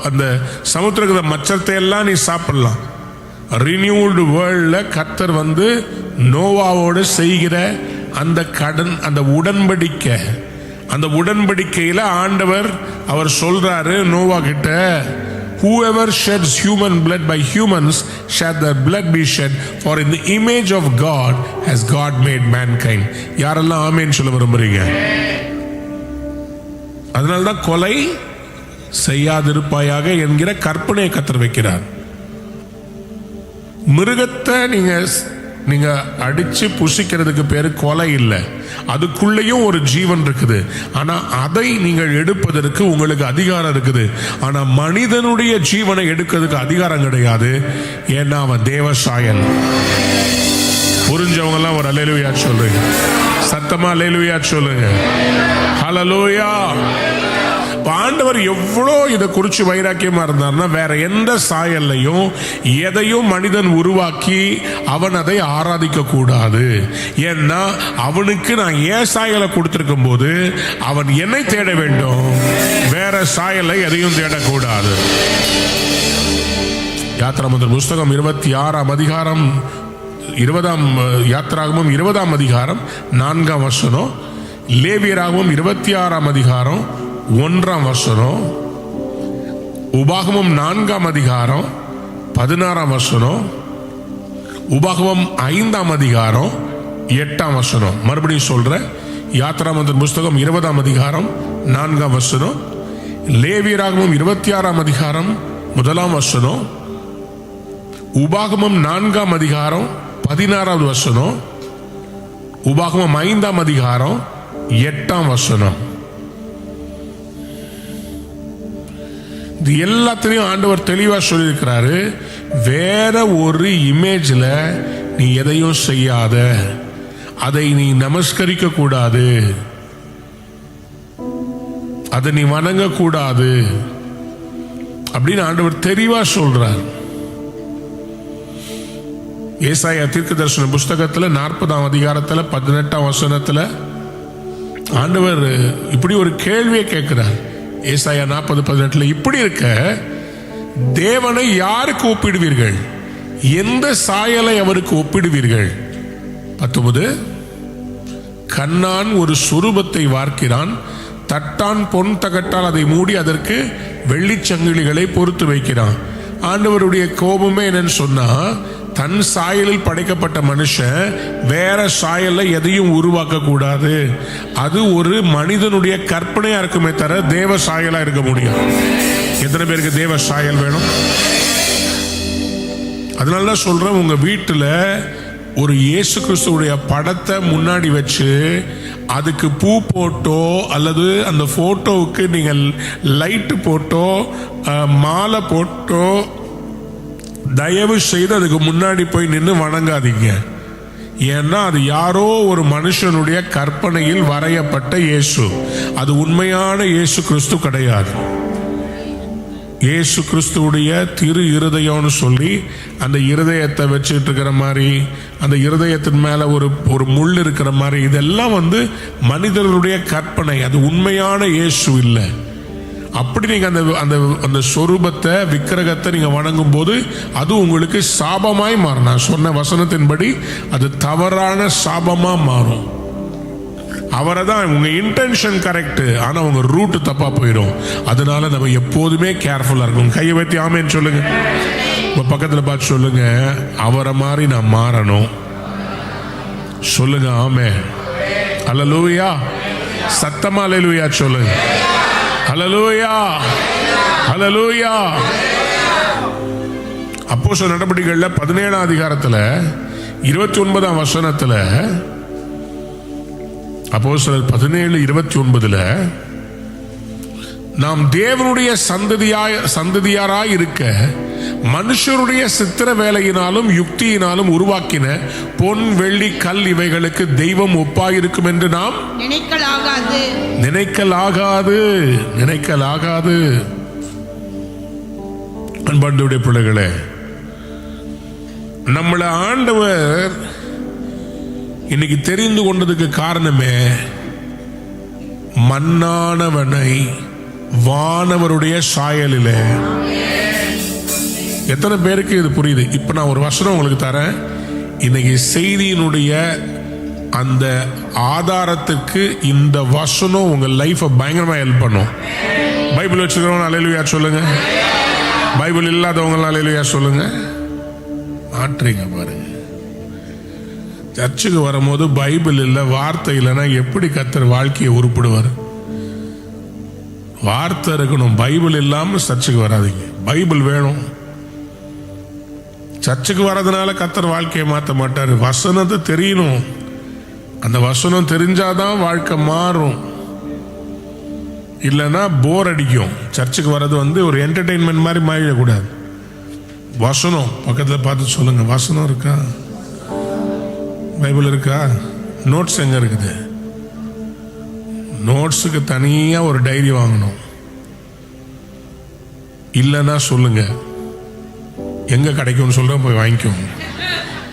அந்த சமுத்திர மச்சத்தை எல்லாம் நீ சாப்பிடலாம். ரினியூல்டு வேர்ல்ட்ல கர்த்தர் நோவாவோடு செய்கிற அந்த உடன்படிக்கை, அந்த உடன்படிக்கையில ஆண்டவர் அவர் சொல்றாரு நோவா கிட்ட, whoever sheds human blood by humans shall their blood be shed, for in the image of God has God made mankind. யாரெல்லாம் ஆமென் சொல்ல விரும்புறீங்க? அதனால்தான் கொலை செய்யாதிருப்பாயாக என்கிற கற்பனையை கர்த்தர் வைக்கிறார். மிருகத்தை நீங்க அடிச்சு புசிக்கிறதுக்கு பேரு கொலை இல்லை. அதுக்குள்ளேயும் ஒரு ஜீவன் இருக்குது. ஆனா அதை நீங்கள் எடுப்பதற்கு உங்களுக்கு அதிகாரம் இருக்குது. ஆனா மனிதனுடைய ஜீவனை எடுக்கிறதுக்கு அதிகாரம் கிடையாது. ஏன்னா அவன் தேவ சாயல். புரிஞ்சவங்க எல்லாம் ஒரு அல்லேலூயா சொல்லுங்க. சத்தமா அல்லேலூயா சொல்லுங்க. ஹல்லேலூயா. ஆண்டவர் எவ்வளோ இதை குறிச்சு வைராக்கியமா இருந்தார்னா, வேற எந்த சாயல்லையும் எதையும் மனிதன் உருவாக்கி அவன் அதை ஆராதிக்க கூடாது. ஏன்னா அவனுக்கு நான் ஏன் சாயலை கொடுத்திருக்கும் போது அவன் என்னை தேட வேண்டும், வேற சாயலை எதையும் தேடக்கூடாது. யாத்திராகமத்தின் புஸ்தகம் 26ஆம் அதிகாரம் 20ஆம் 20ஆம் 4ஆம் வசனம், லேவியராகவும் 26ஆம் அதிகாரம் 1ஆம் வசனம், உபாகமம் 4ஆம் அதிகாரம் 16ஆம் வசனம், உபாகமம் 5ஆம் அதிகாரம் 8ஆம் வசனம். மறுபடியும் சொல்ற, யாத்திராகமத்தின் புஸ்தகம் 20ஆம் அதிகாரம் 4ஆம் வசனம், லேவியராகமம் 26ஆம் அதிகாரம் 1ஆம் வசனம், உபாகமம் 4ஆம் அதிகாரம் 16வது வசனம், உபாகமம் 5ஆம் அதிகாரம் 8ஆம் வசனம். இது எல்லாத்திலையும் ஆண்டவர் தெளிவா சொல்லியிருக்கிறாரு, வேற ஒரு இமேஜ்ல நீ எதையும் செய்யாத, அதை நீ நமஸ்கரிக்க கூடாது, அதை நீ வணங்க கூடாது அப்படின்னு ஆண்டவர் தெளிவா சொல்றார். ஏசாயா தீர்க்கதரிசன புஸ்தகத்துல 40ஆம் அதிகாரத்துல 18ஆம் வசனத்துல ஆண்டவர் இப்படி ஒரு கேள்வியை கேட்கிறார். ஏசாயா 40:18 இப்படி இருக்க தேவனை யாருக்கு ஒப்பிடுவீர்கள், எந்த சாயலை அவருக்கு ஒப்பிடுவீர்கள்? 19 கண்ணான் ஒரு சுரூபத்தை வார்க்கிறான், தட்டான் பொன் தகட்டால் அதை மூடி அதற்கு வெள்ளிச்சங்கிலிகளை பொறுத்து வைக்கிறான். ஆண்டவருடைய கோபமே என்னன்னு சொன்னா, தன் சாயலில் படைக்கப்பட்ட மனுஷன் வேற சாயல்ல எதையும் உருவாக்க கூடாது. அது ஒரு மனிதனுடைய கற்பனையா இருக்குமே தவிர தேவ சாயலா இருக்க முடியும். எத்தனை பேருக்கு தேவ சாயல் வேணும்? அதனாலதான் சொல்றேன், உங்க வீட்டுல ஒரு இயேசு கிறிஸ்துவுடைய படத்தை முன்னாடி வச்சு அதுக்கு பூ போட்டோ அல்லது அந்த போட்டோவுக்கு நீங்கள் லைட்டு போட்டோ மாலை போட்டோ தயவு செய்து அதுக்கு முன்னாடி போய் நின்று வணங்காதீங்க. ஏன்னா அது யாரோ ஒரு மனுஷனுடைய கற்பனையில் வரையப்பட்ட இயேசு, அது உண்மையான இயேசு கிறிஸ்து கிடையாது. இயேசு கிறிஸ்துவுடைய திரு இருதயம்னு சொல்லி அந்த இருதயத்தை வச்சுட்டு இருக்கிற மாதிரி, அந்த இருதயத்தின் மேல ஒரு முள் இருக்கிற மாதிரி, இதெல்லாம் மனிதர்களுடைய கற்பனை, அது உண்மையான இயேசு இல்லை. அப்படி நீங்க அந்த அந்த சொரூபத்தை விக்கிரகத்தை நீங்க வணங்கும் போது அது உங்களுக்கு சாபமாய் மாறும். நான் சொன்ன வசனத்தின்படி அது தவறான சாபமா மாறும். அவரை தான் உங்க இன்டென்ஷன் கரெக்ட், ஆனா உங்க ரூட் தப்பா போயிடும். அதனால நம்ம எப்போதுமே கேர்ஃபுல்லா இருக்கும். கையை வைத்து ஆமேன்னு சொல்லுங்க. உங்க பக்கத்துல பார்த்து சொல்லுங்க, அவரை மாதிரி நான் மாறணும். சொல்லுங்க ஆமே. அல்லேலூயா. சத்தமா அல்லேலூயா சொல்லுங்க. அல்லேலூயா, அல்லேலூயா. அப்போஸ்தலர் நடபடிகள்ல 17ஆம் அதிகாரத்துல 29ஆம் வசனத்துல, அப்போஸ்தலர் 17:29 நாம் தேவனுடைய சந்ததியாராய் இருக்க மனுஷருடைய சித்திர வேலையினாலும் யுக்தியினாலும் உருவாக்கின பொன் வெள்ளி கல் இவைகளுக்கு தெய்வம் ஒப்பாயிருக்கும் என்று நாம் நினைக்கலாகாது. அன்புடைய பிள்ளைகளே, நம்மள ஆண்டவர் இன்னைக்கு தெரிந்து கொண்டதுக்கு காரணமே மண்ணானவனை வானவருடைய சாயலிலே. எத்தனை பேருக்கு இது புரியுது? இப்ப நான் ஒரு வசனம் உங்களுக்கு தரேன். இன்னைக்கு செய்தியினுடைய அந்த ஆதாரத்துக்கு இந்த வசனம் உங்க லைஃபை பயங்கரமா ஹெல்ப் பண்ணும். பைபிள் வச்சுக்கிறவங்க அல்லேலூயா சொல்லுங்க. பைபிள் இல்லாதவங்க அல்லேலூயா சொல்லுங்க. மாற்றீங்க பாருங்க. சர்ச்சுக்கு வரும்போது பைபிள் இல்லை, வார்த்தை இல்லைன்னா எப்படி கர்த்தர் வாழ்க்கையை உருப்பிடுவார்? வார்த்தை இருக்கணும். பைபிள் இல்லாம சர்ச்சுக்கு வராதீங்க. பைபிள் வேணும். சர்ச்சுக்கு வர்றதுனால கர்த்தர் வாழ்க்கையை மாற்ற மாட்டார். வசனத்தை தெரியணும். அந்த வசனம் தெரிஞ்சாதான் வாழ்க்கை மாறும். இல்லைன்னா போர் அடிக்கும். சர்ச்சுக்கு வர்றது ஒரு என்டர்டெயின்மெண்ட் மாதிரி மாறிடக்கூடாது. வசனம் பக்கத்தில் பார்த்து சொல்லுங்க, வசனம் இருக்கா? பைபிள் இருக்கா? நோட்ஸ் எங்க இருக்குது? நோட்ஸுக்கு தனியா ஒரு டைரி வாங்கணும். இல்லைன்னா சொல்லுங்க, எங்க கிடைக்கும்னு சொல்றேன், போய் வாங்கிக்கோங்க.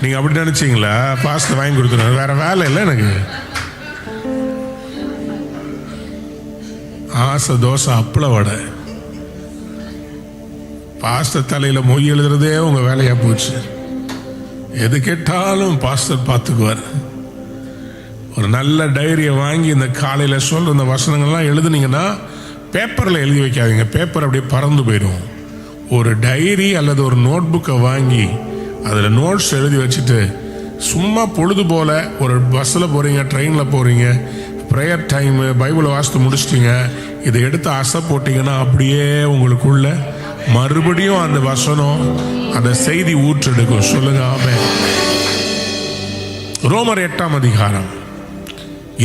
நீங்க அப்படி நினைச்சீங்களா? பாஸ்டர் வாங்கி கொடுத்துருவாரு, வேற வேலை இல்லை எனக்கு. ஆசை தோசை அப்பள வடை, பாஸ்டர் தலையில மொய் எழுதுறதே உங்க வேலையா போச்சு. எது கேட்டாலும் பாஸ்டர் பார்த்துக்குவார். ஒரு நல்ல டைரியை வாங்கி இந்த காலையில் சொல்ற இந்த வசனங்கள்லாம் எழுதுனீங்கன்னா பேப்பரில் எழுதி வைக்காதீங்க. பேப்பர் அப்படியே பறந்து போயிடும். ஒரு டைரி அல்லது ஒரு நோட் புக்கை வாங்கி அதில் நோட்ஸ் எழுதி வச்சுட்டு சும்மா பொழுது போல ஒரு பஸ்ஸில் போகிறீங்க, ட்ரெயினில் போகிறீங்க, ப்ரேயர் டைமு, பைபிளை வாசித்து முடிச்சிட்டிங்க, இதை எடுத்து அசை போட்டீங்கன்னா அப்படியே உங்களுக்குள்ள மறுபடியும் அந்த வசனம், அந்த செய்தி ஊற்றெடுக்கும். சொல்லுங்க ஆமென். ரோமர் 8ஆம் அதிகாரம்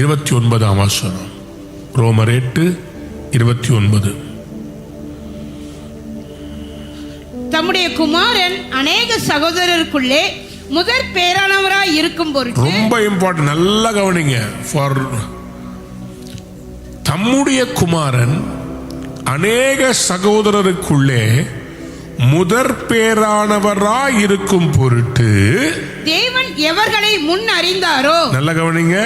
29ஆம் வசனம். ரோமர் 8:29. தம்முடைய குமாரன் அநேக சகோதரருக்குள்ளே முதற் பேரானவராய் இருக்கும் பொருட்டு. ரொம்ப இம்பார்ட்டன்ட், நல்லா கவனிங்க. ஃபார் தம்முடைய குமாரன் அநேக சகோதரருக்குள்ளே முதற் பேரானவராய் இருக்கும் பொருட்டு தேவன் எவர்களை முன் அறிந்தாரோ. நல்லா கவனிங்க.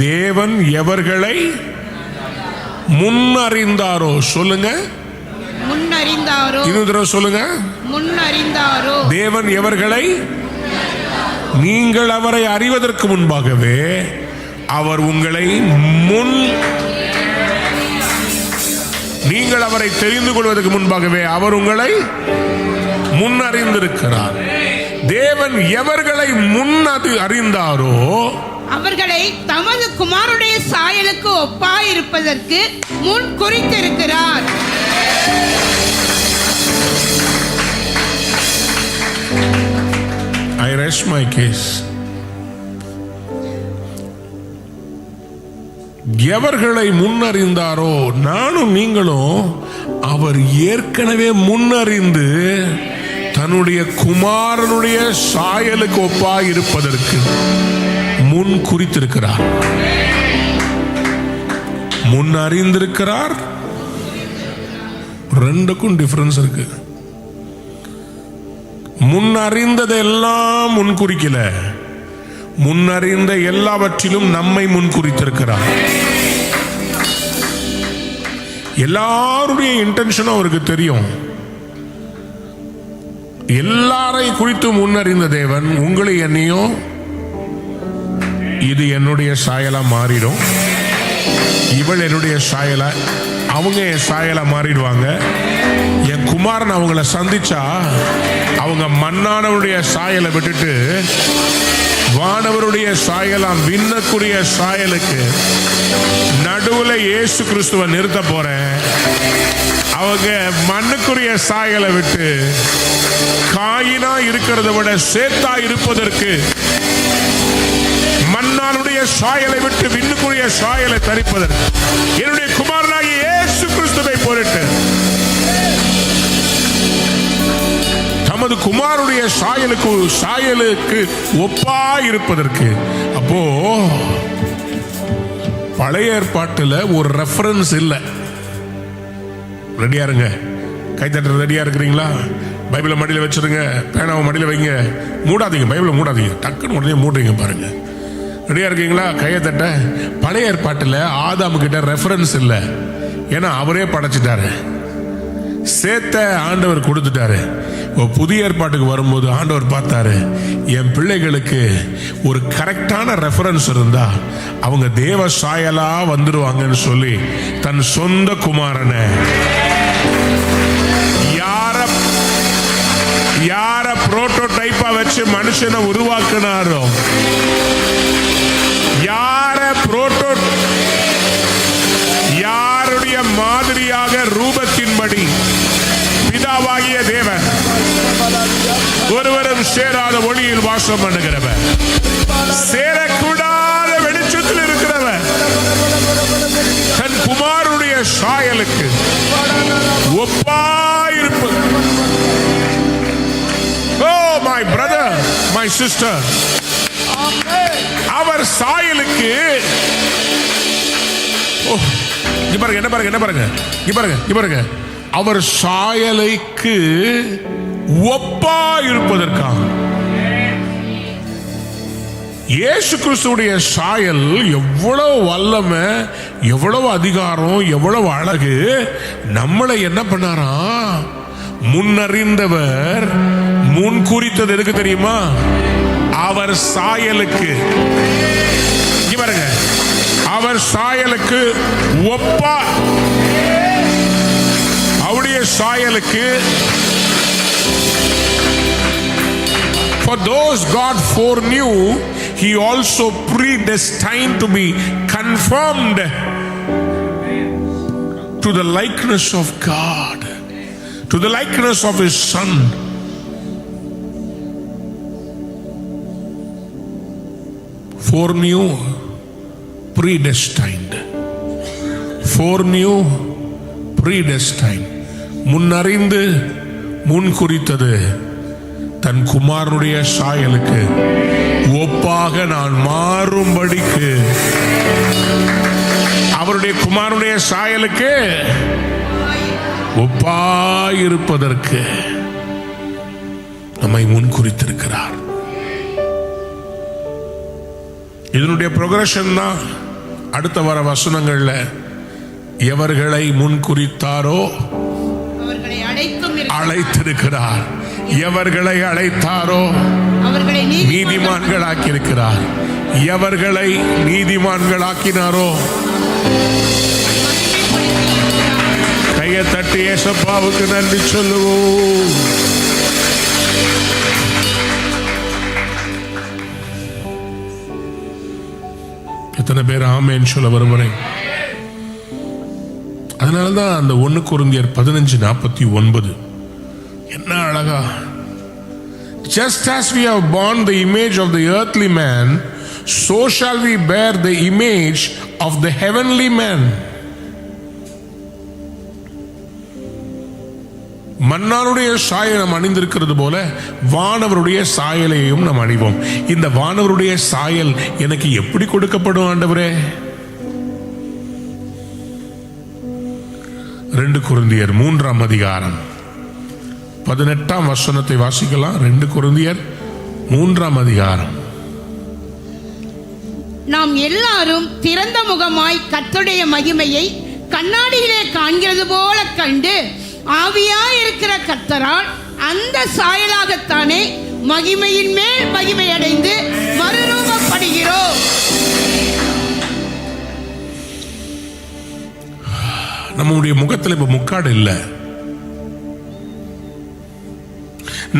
தேவன் எவர்களை முன் அறிந்தாரோ. சொல்லுங்க, முன் அறிந்தாரோ. இன்னொரு தடவை சொல்லுங்க. முன் அறிந்தாரோ. தேவன் எவர்களை, நீங்கள் அவரை அறிவதற்கு முன்பாகவே அவர் உங்களை நீங்கள் அவரை தெரிந்து கொள்வதற்கு முன்பாகவே அவர் உங்களை முன் அறிந்திருக்கிறார். தேவன் எவர்களை முன் அறிந்தாரோ அவர்களை தமது குமாரனுடைய சாயலுக்கு ஒப்பாயிருப்பதற்கு முன் குறித்திருக்கிறார். I rest my case. எவர்களை முன்னறிந்தாரோ, நானும் நீங்களும் அவர் ஏற்கனவே முன்னறிந்து தன்னுடைய குமாரனுடைய சாயலுக்கு ஒப்பாய் இருப்பதற்கு முன் குறித்திருக்கிறார். முன் அறிந்திருக்கிறார். ரெண்டுக்கும் டிஃபரன்ஸ் இருக்கு. முன் அறிந்ததெல்லாம் முன் குறிக்கல, முன்னறிந்த எல்லாவற்றிலும் நம்மை முன் குறித்திருக்கிறார். எல்லாருடைய இன்டென்ஷனும் அவருக்கு தெரியும். எல்லாரை குறித்து முன்னறிந்த தேவன் உங்களை என்னையும் இது என்னுடைய சாயலா மாறிடும், இவள் என்னுடைய சாயலா, அவங்க என் சாயலா மாறிடுவாங்க. என் குமாரன் அவங்கள சந்திச்சா அவங்க மன்னானவருடைய சாயலை விட்டுட்டு வானவருடைய சாயலாம் விண்ணக்குரிய சாயலுக்கு நடுவுல இயேசு கிறிஸ்துவை நிறுத்த போறேன். அவங்க மண்ணுக்குரிய சாயலை விட்டு காயினா இருக்கிறத விட சேத்தா இருப்பதற்கு மன்னானுடைய சாயலை விட்டு விண்ணுக்குரிய சாயலை தரிப்பதற்கு என்னுடைய குமாரனாகிய இயேசு கிறிஸ்துவை பொருட்டு தமது குமாருடைய சாயலுக்கு ஒப்பா இருப்பதற்கு. அப்போ பழைய ஏற்பாட்டுல ஒரு ரெஃபரன்ஸ் இல்லை. ரெடியா இருங்க, கைத்தட்ட ரெடியா இருக்கிறீங்களா? பைபிளை மடியில வச்சிருங்க, பேனாவை மடியில வைங்க, மூடாதீங்க, பைபிளை மூடாதீங்க, டக்குன்னு உடனே மூடுறீங்க பாருங்க. ரெடியா இருக்கீங்களா? கையை தட்ட. பழைய ஏற்பாட்டுல ஆதாமு கிட்ட ரெஃபரன்ஸ் இல்லை, ஏன்னா அவரே படைச்சிட்டாரு, சேத்த ஆண்டவர் கொடுத்துட்டாரு. புதிய ஏற்பாட்டுக்கு வரும்போது ஆண்டவர் பார்த்தாரு, என் பிள்ளைகளுக்கு ஒரு கரெக்டான ரெஃபரன்ஸ் இருந்தா அவங்க தேவ சாயலா வந்துடுவாங்கன்னு சொல்லி தன் சொந்த குமாரனை யார புரோட்டோடைப்பா வச்சு மனுஷனை உருவாக்குனாரோ, யாருடைய மாதிரியாக ரூபத்தின்படி பிதாவாகிய தேவன் ஒருவரும் சேராத ஒளியில் வாசம் பண்ணுகிறவர், சேரக்கூடாத வெளிச்சத்தில் இருக்கிறவர், தன் குமாரனுடைய சாயலுக்கு ஒப்பாயிருப்பது. Oh my brother, my sister, அவர் சாயலுக்கு பாருங்க, அவர் சாயலுக்கு ஒப்பா இருப்பதற்காக இயேசு கிறிஸ்துவுடைய சாயல் எவ்வளவு வல்லமை, எவ்வளவு அதிகாரம், எவ்வளவு அழகு. நம்மளை என்ன பண்ணாரா? முன்னறிந்தவர் முன் குறித்தது எதுக்கு தெரியுமா? அவர் சாயலுக்கு. பாருங்க, அவர் சாயலுக்கு ஒப்பா, அவருடைய சாயலுக்கு. For those God foreknew, He also predestined to be conformed. to the likeness of God, to the likeness of His Son. Foreknew, predestined. Foreknew, predestined. முன்னறிந்து முன் குறித்தது, தன் குமாரனுடைய சாயலுக்கு ஒப்பாக நான் மாறும்படிக்கு, அவருடைய குமாரனுடைய சாயலுக்கு ஒப்பாயிருப்பதற்கு நம்மை முன் குறித்திருக்கிறார். இதனுடைய ப்ரோக்ரஷன் தான் அடுத்த வர வசனங்கள்ல எவர்களை முன் குறித்தாரோ அழைத்திருக்கிறார், எவர்களை அழைத்தாரோ அவர்களை நீதிமான்களாக்கி இருக்கிறார், எவர்களை நீதிமான்களாக்கினாரோ. கையை தட்டி ஏசப்பாவுக்கு நன்றி சொல்லுவோம். எத்தனை பேர் ஆமேன்னு சொல்ல விரும்புறேன்? அதனாலதான் அந்த 1 கொரிந்தியர் 15:49 என்ன அழகா, just as we have borne the image of the earthly man, so shall we bear the image of the heavenly man. மன்னாருடைய சாயலை நாம் அணிந்திருக்கிறது போல வானவருடைய சாயலையும் நாம் அணிவோம். இந்த வானவருடைய சாயல் எனக்கு எப்படி கொடுக்கப்படும் ஆண்டவரே? 2 கொரிந்தியர் 3:18 வாசிக்கலாம். 2 கொரிந்தியர் 3. நாம் எல்லாரும் திறந்த முகமாய் கர்த்தருடைய மகிமையை கண்ணாடியிலே காண்கிறது போல கண்டு ஆவியாய் இருக்கிற கர்த்தரால் அந்த சாயலாகத்தானே மகிமையின் மேல் மகிமை அடைந்து மறுரூபப்படுகிறோம். நம்முடைய முகத்தில் இப்ப முக்காடு இல்லை.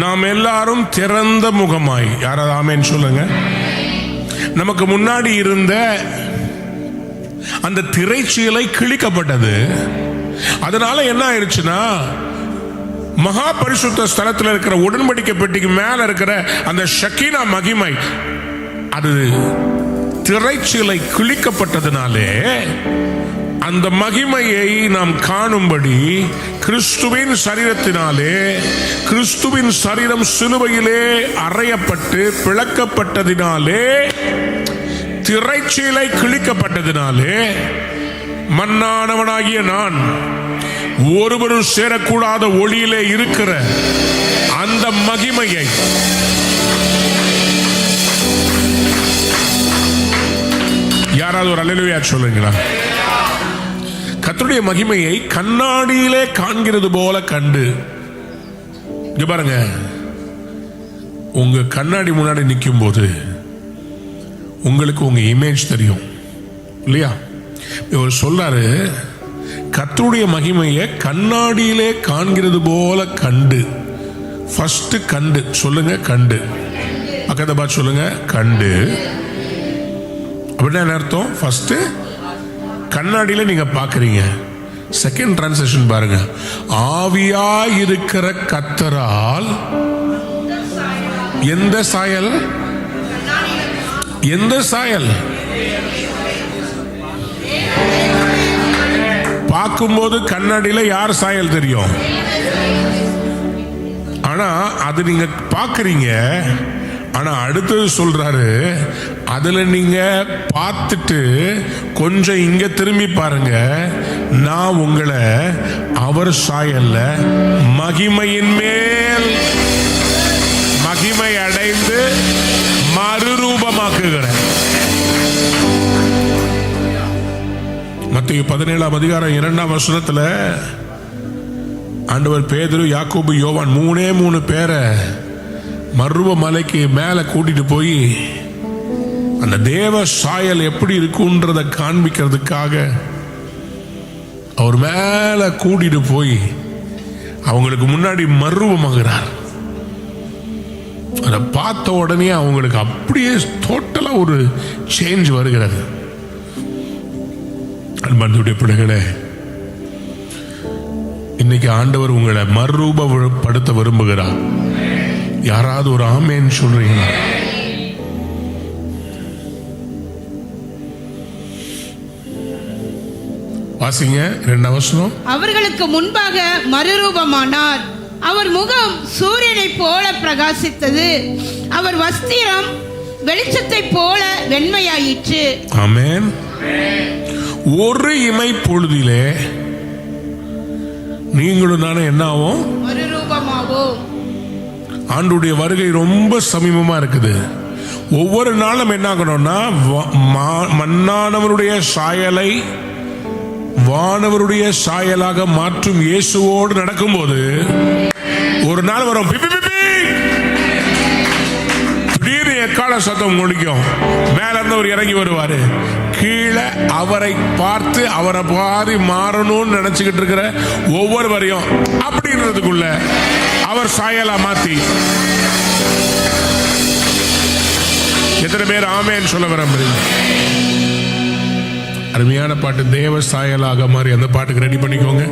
நாம் எல்லாரும் திறந்த முகமாய், யாராவது ஆமேன்னு சொல்லுங்க. நமக்கு முன்னாடி இருந்த அந்த திரைச்சீலை கிழிக்கப்பட்டது. அதனால என்ன ஆயிடுச்சுன்னா, மகா பரிசுத்த ஸ்தலத்தில் இருக்கிற உடன்படிக்கை பெட்டிக்கு மேல இருக்கிற அந்த ஷக்கீனா மகிமை, அது திரைச்சீலை கிழிக்கப்பட்டதுனாலே அந்த மகிமையை நாம் காணும்படி கிறிஸ்துவின் சரீரத்தினாலே, கிறிஸ்துவின் சரீரம் சிலுவையிலே அறையப்பட்டு பிளக்கப்பட்டதினாலே, திரைச்சீலை கிழிக்கப்பட்டதினாலே மண்ணானவனாகிய நான் ஒருவரும் சேரக்கூடாத ஒளியிலே இருக்கிற அந்த மகிமையை யாராவது ஒரு அல்லேலூயா சொல்லுங்களா? கர்த்தருடைய மகிமையை கண்ணாடியிலே காண்கிறது போல கண்டு. இங்க பாருங்க, உங்க கண்ணாடி முன்னாடி நிற்கும் போது உங்களுக்கு உங்க இமேஜ் தெரியும் இல்லையா? இவர் சொல்றாரு, கர்த்தருடைய மகிமையை கண்ணாடியிலே காண்கிறது போல கண்டு. ஃபர்ஸ்ட் கண்டு சொல்லுங்க, கண்டு. பக்கத்தை பார்த்து சொல்லுங்க, கண்டு. அப்படின்னா என்ன அர்த்தம்? ஃபர்ஸ்ட் கண்ணாடியில நீங்க பாக்குறீங்க. செகண்ட் டிரான்ஸ்லேஷன் பாருங்க, ஆவியாய் இருக்கிற கர்த்தரால் எந்த சாயல்? எந்த சாயல்? பார்க்கும்போது கண்ணாடியில யார் சாயல் தெரியும், ஆனா அது நீங்க பாக்குறீங்க. ஆனா அடுத்தது சொல்றாரு, அதுல நீங்க பார்த்துட்டு கொஞ்சம் இங்க திரும்பி பாருங்க, நான் உங்களை அவர் சாயல்ல மகிமையின் மேல் மகிமை அடைந்து மறுரூபமாக்குகிறேன். மத்தேயு 17:2 ஆண்டவர் பேதுரு, யாக்கோபு, யோவான் 3 பேரை மருவ மலைக்கு மேல கூட்டிட்டு போய் அந்த தேவ சாயல் எப்படி இருக்குன்றத காண்பிக்கிறதுக்காக அவர் மேல கூட்டிட்டு போய் அவங்களுக்கு முன்னாடி மருவமாகிறார். அதை பார்த்த உடனே அவங்களுக்கு அப்படியே டோட்டலா ஒரு சேஞ்ச் வருகிறது. அன்புடைய பிள்ளைகளே, இன்னைக்கு ஆண்டவர் உங்களை மறுரூபப்படுத்த விரும்புகிறார். யாராவது ஒரு ஆமேன்னு சொல்றீங்களா? வாசிங்க 2 வசனம். அவர்களுக்கு முன்பாக மறுரூபமானார். அவர் முகம் சூரியனை போல பிரகாசித்தது. அவர் வஸ்திரம் வெளிச்சத்தை போல வெண்மையாயிற்று. ஆமென். ஒரு இமை பொழுதிலே நீங்களும் நானும் என்ன ஆகும்? மறுரூபமாவோம். ஆண்டுடைய வருகை ரொம்ப சமீபமா இருக்குது. ஒவ்வொரு நாளும் என்ன ஆகணும்னா மன்னானவருடைய சாயலை வானவருடைய சாயலாக மாற்றும் இயேசுவோடு நடக்கும்போது ஒரு நாள் வரும், திடீர்னு எக்கால சத்தம் ஒலிக்கும். மேல இருந்து அவர் இறங்கி வருவாரு. கீழே அவரை பார்த்து அவரை பாதி மாறணும்னு நினைச்சுக்கிட்டு இருக்கிற ஒவ்வொருவரையும் அப்படின்றதுக்குள்ள அவர் சாயலா மாத்தி. எத்தனை பேர் ஆமேன்னு சொல்ல விரும்புறீங்க? அருமையான பாட்டு, தேவ சாயலாக மாதிரி. அந்த பாட்டுக்கு ரெடி பண்ணிக்கோங்க.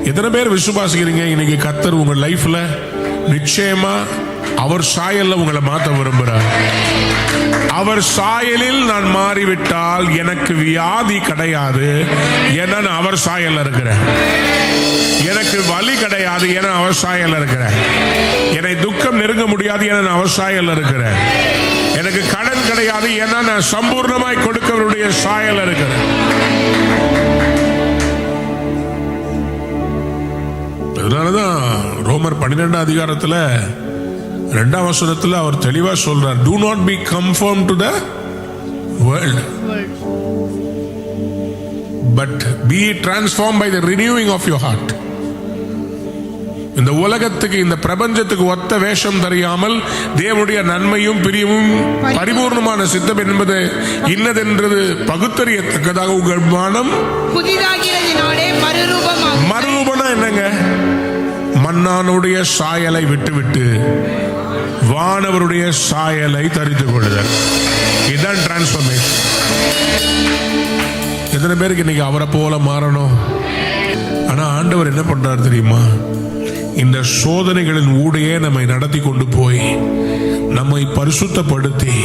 எத்தனை பேர் விசுவாசிக்கிறீங்க இன்னைக்கு கர்த்தர் உங்க லைஃப்ல நிச்சயமா அவர் சாயல்ல உங்களை மாற்ற விரும்புறார்? அவர் சாயலில் நான் மாறிவிட்டால் எனக்கு வியாதி கிடையாது, ஏன்னா நான் அவர் சாயல்ல இருக்கிறேன். எனக்கு வலி கிடையாது, ஏன்னா அவர் சாயல்ல இருக்கிறேன். என்னை துக்கம் நெருங்க முடியாது, ஏன்னா நான் அவர் சாயல்ல இருக்கிறேன். எனக்கு கடன் கிடையாது, ஏன்னா நான் சம்பூர்ணமாய் கொடுக்கவருடைய சாயல் இருக்கிறேன். அதனாலதான் ரோமர் 12 அதிகாரத்துல 2ஆம் வசனத்துல அவர் தெளிவா சொல்றார், do not be conformed to the world, but be transformed by the renewing of your heart. இந்த உலகத்துக்கு, இந்த பிரபஞ்சத்துக்கு ஒத்த வேஷம் தெரியாமல் தேவனுடைய நன்மையும் பிரியமும் பரிபூர்ணமான சித்தம் என்பது இன்னதென்றது பகுத்தறியத்தக்கதாக உங்கள் மனம் புதிதாகிறதினாலே மறுரூபமாகும். மறுரூபம்னா என்னங்க? மன்னானுடைய சாயலை விட்டுவிட்டு வானவருடைய சாயலை தரித்துக் கொள்ளுதல். இதுதான் டிரான்ஸ்ஃபர்மேஷன். எத்தனை பேருக்கு இன்னைக்கு அவரை போல மாறணும்? ஆனா ஆண்டவர் என்ன பண்றாரு தெரியுமா? இந்த சோதனைகளின் ஊடையே நம்மை நடத்தி கொண்டு போய் நம்மை பரிசுத்தப்படுத்தி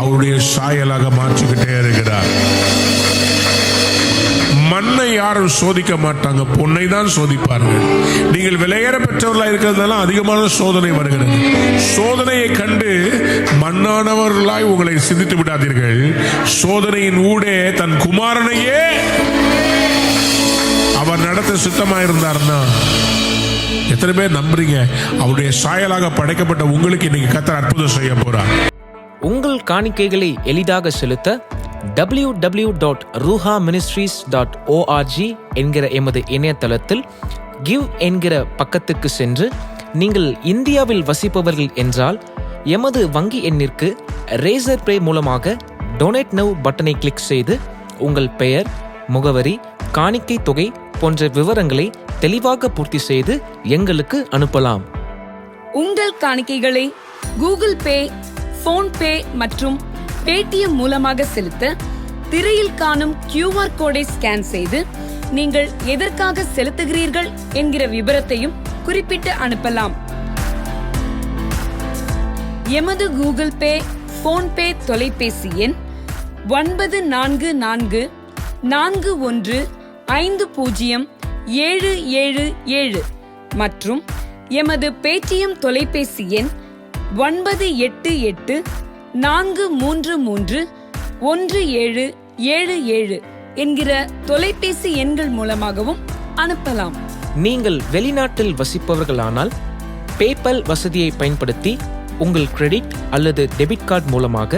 அவருடைய சாயலாக மாற்றிக்கிட்டே இருக்கிறார். மண்ணை யாரும் சோதிக்க மாட்டாங்க, பொன்னை தான் சோதிப்பார்கள். நீங்கள் விலையேற பெற்றவர்களாக இருக்கிறதுனால அதிகமான சோதனை வருகிறது. சோதனையை கண்டு மண்ணானவர்களாய் உங்களை சிந்தித்து விடாதீர்கள். சோதனையின் ஊடே தன் குமாரனையே அவர் நடத்த சித்தமாயிருந்தார்னா எத்தனை பேர் நம்புறீங்க? அவருடைய சாயலாக படைக்கப்பட்ட உங்களுக்கு இன்னைக்கு கர்த்தர் அற்புதம் செய்ய போறார். உங்கள் காணிக்கைகளை எளிதாக செலுத்த www.ruhaministries.org என்கிற எமது இணையதளத்தில் கிவ் என்கிற பக்கத்துக்கு சென்று, நீங்கள் இந்தியாவில் வசிப்பவர்கள் என்றால் எமது வங்கி எண்ணிற்கு ரேசர் பே மூலமாக டொனேட் நவ் பட்டனை கிளிக் செய்து உங்கள் பெயர், முகவரி, காணிக்கை தொகை போன்ற விவரங்களை தெளிவாக பூர்த்தி செய்து எங்களுக்கு அனுப்பலாம். உங்கள் காணிக்கைகளை கூகுள் பே, போன்பே மற்றும் பேடிஎம் மூலமாக செலுத்த திரையில் காணும் QR கோடை ஸ்கேன் செய்து நீங்கள் எதற்காக செலுத்துகிறீர்கள் என்கிற விபரத்தையும் குறிப்பிட்டு அனுப்பலாம். எமது கூகுள் பே, போன்பே தொலைபேசி எண் 9444150777 மற்றும் எமது பேடிஎம் தொலைபேசி எண் 9884331777 என்கிற தொலைபேசி எண்கள் மூலமாகவும் அனுப்பலாம். நீங்கள் வெளிநாட்டில் வசிப்பவர்களானால் பேபால் வசதியை பயன்படுத்தி உங்கள் கிரெடிட் அல்லது டெபிட் கார்டு மூலமாக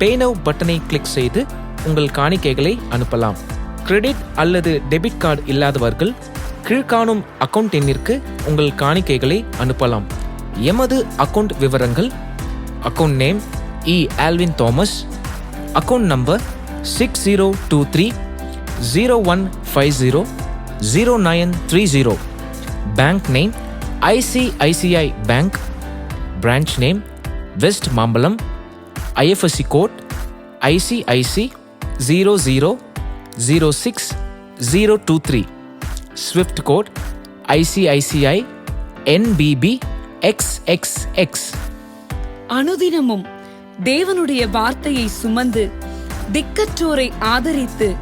பே நவ் பட்டனை கிளிக் செய்து உங்கள் காணிக்கைகளை அனுப்பலாம். கிரெடிட் அல்லது டெபிட் கார்டு இல்லாதவர்கள் கீழ்காணும் அக்கவுண்ட் எண்ணிற்கு உங்கள் காணிக்கைகளை அனுப்பலாம். எமது அக்கவுண்ட் விவரங்கள்: account name E. Alvin Thomas, account number 602301500930, bank name ICICI bank, branch name west Mambalam, IFSC code ICIC 0006023, swift code ICICI NBB XXX. அனுதினமும் தேவனுடைய வார்த்தையை சுமந்து திக்கற்றோரை ஆதரித்து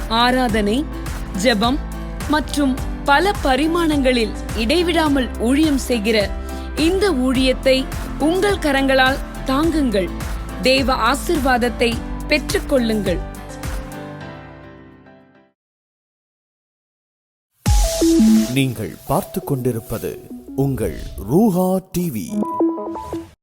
ஆராதனை, ஜெபம் மற்றும் பல பரிமாணங்களில் இடைவிடாமல் ஊழியம் செய்கிற இந்த ஊழியத்தை உங்கள் கரங்களால் தாங்குங்கள். தேவ ஆசீர்வாதத்தை பெற்றுக்கொள்ளுங்கள். நீங்கள் பார்த்து கொண்டிருப்பது உங்கள் ரூஹா டிவி.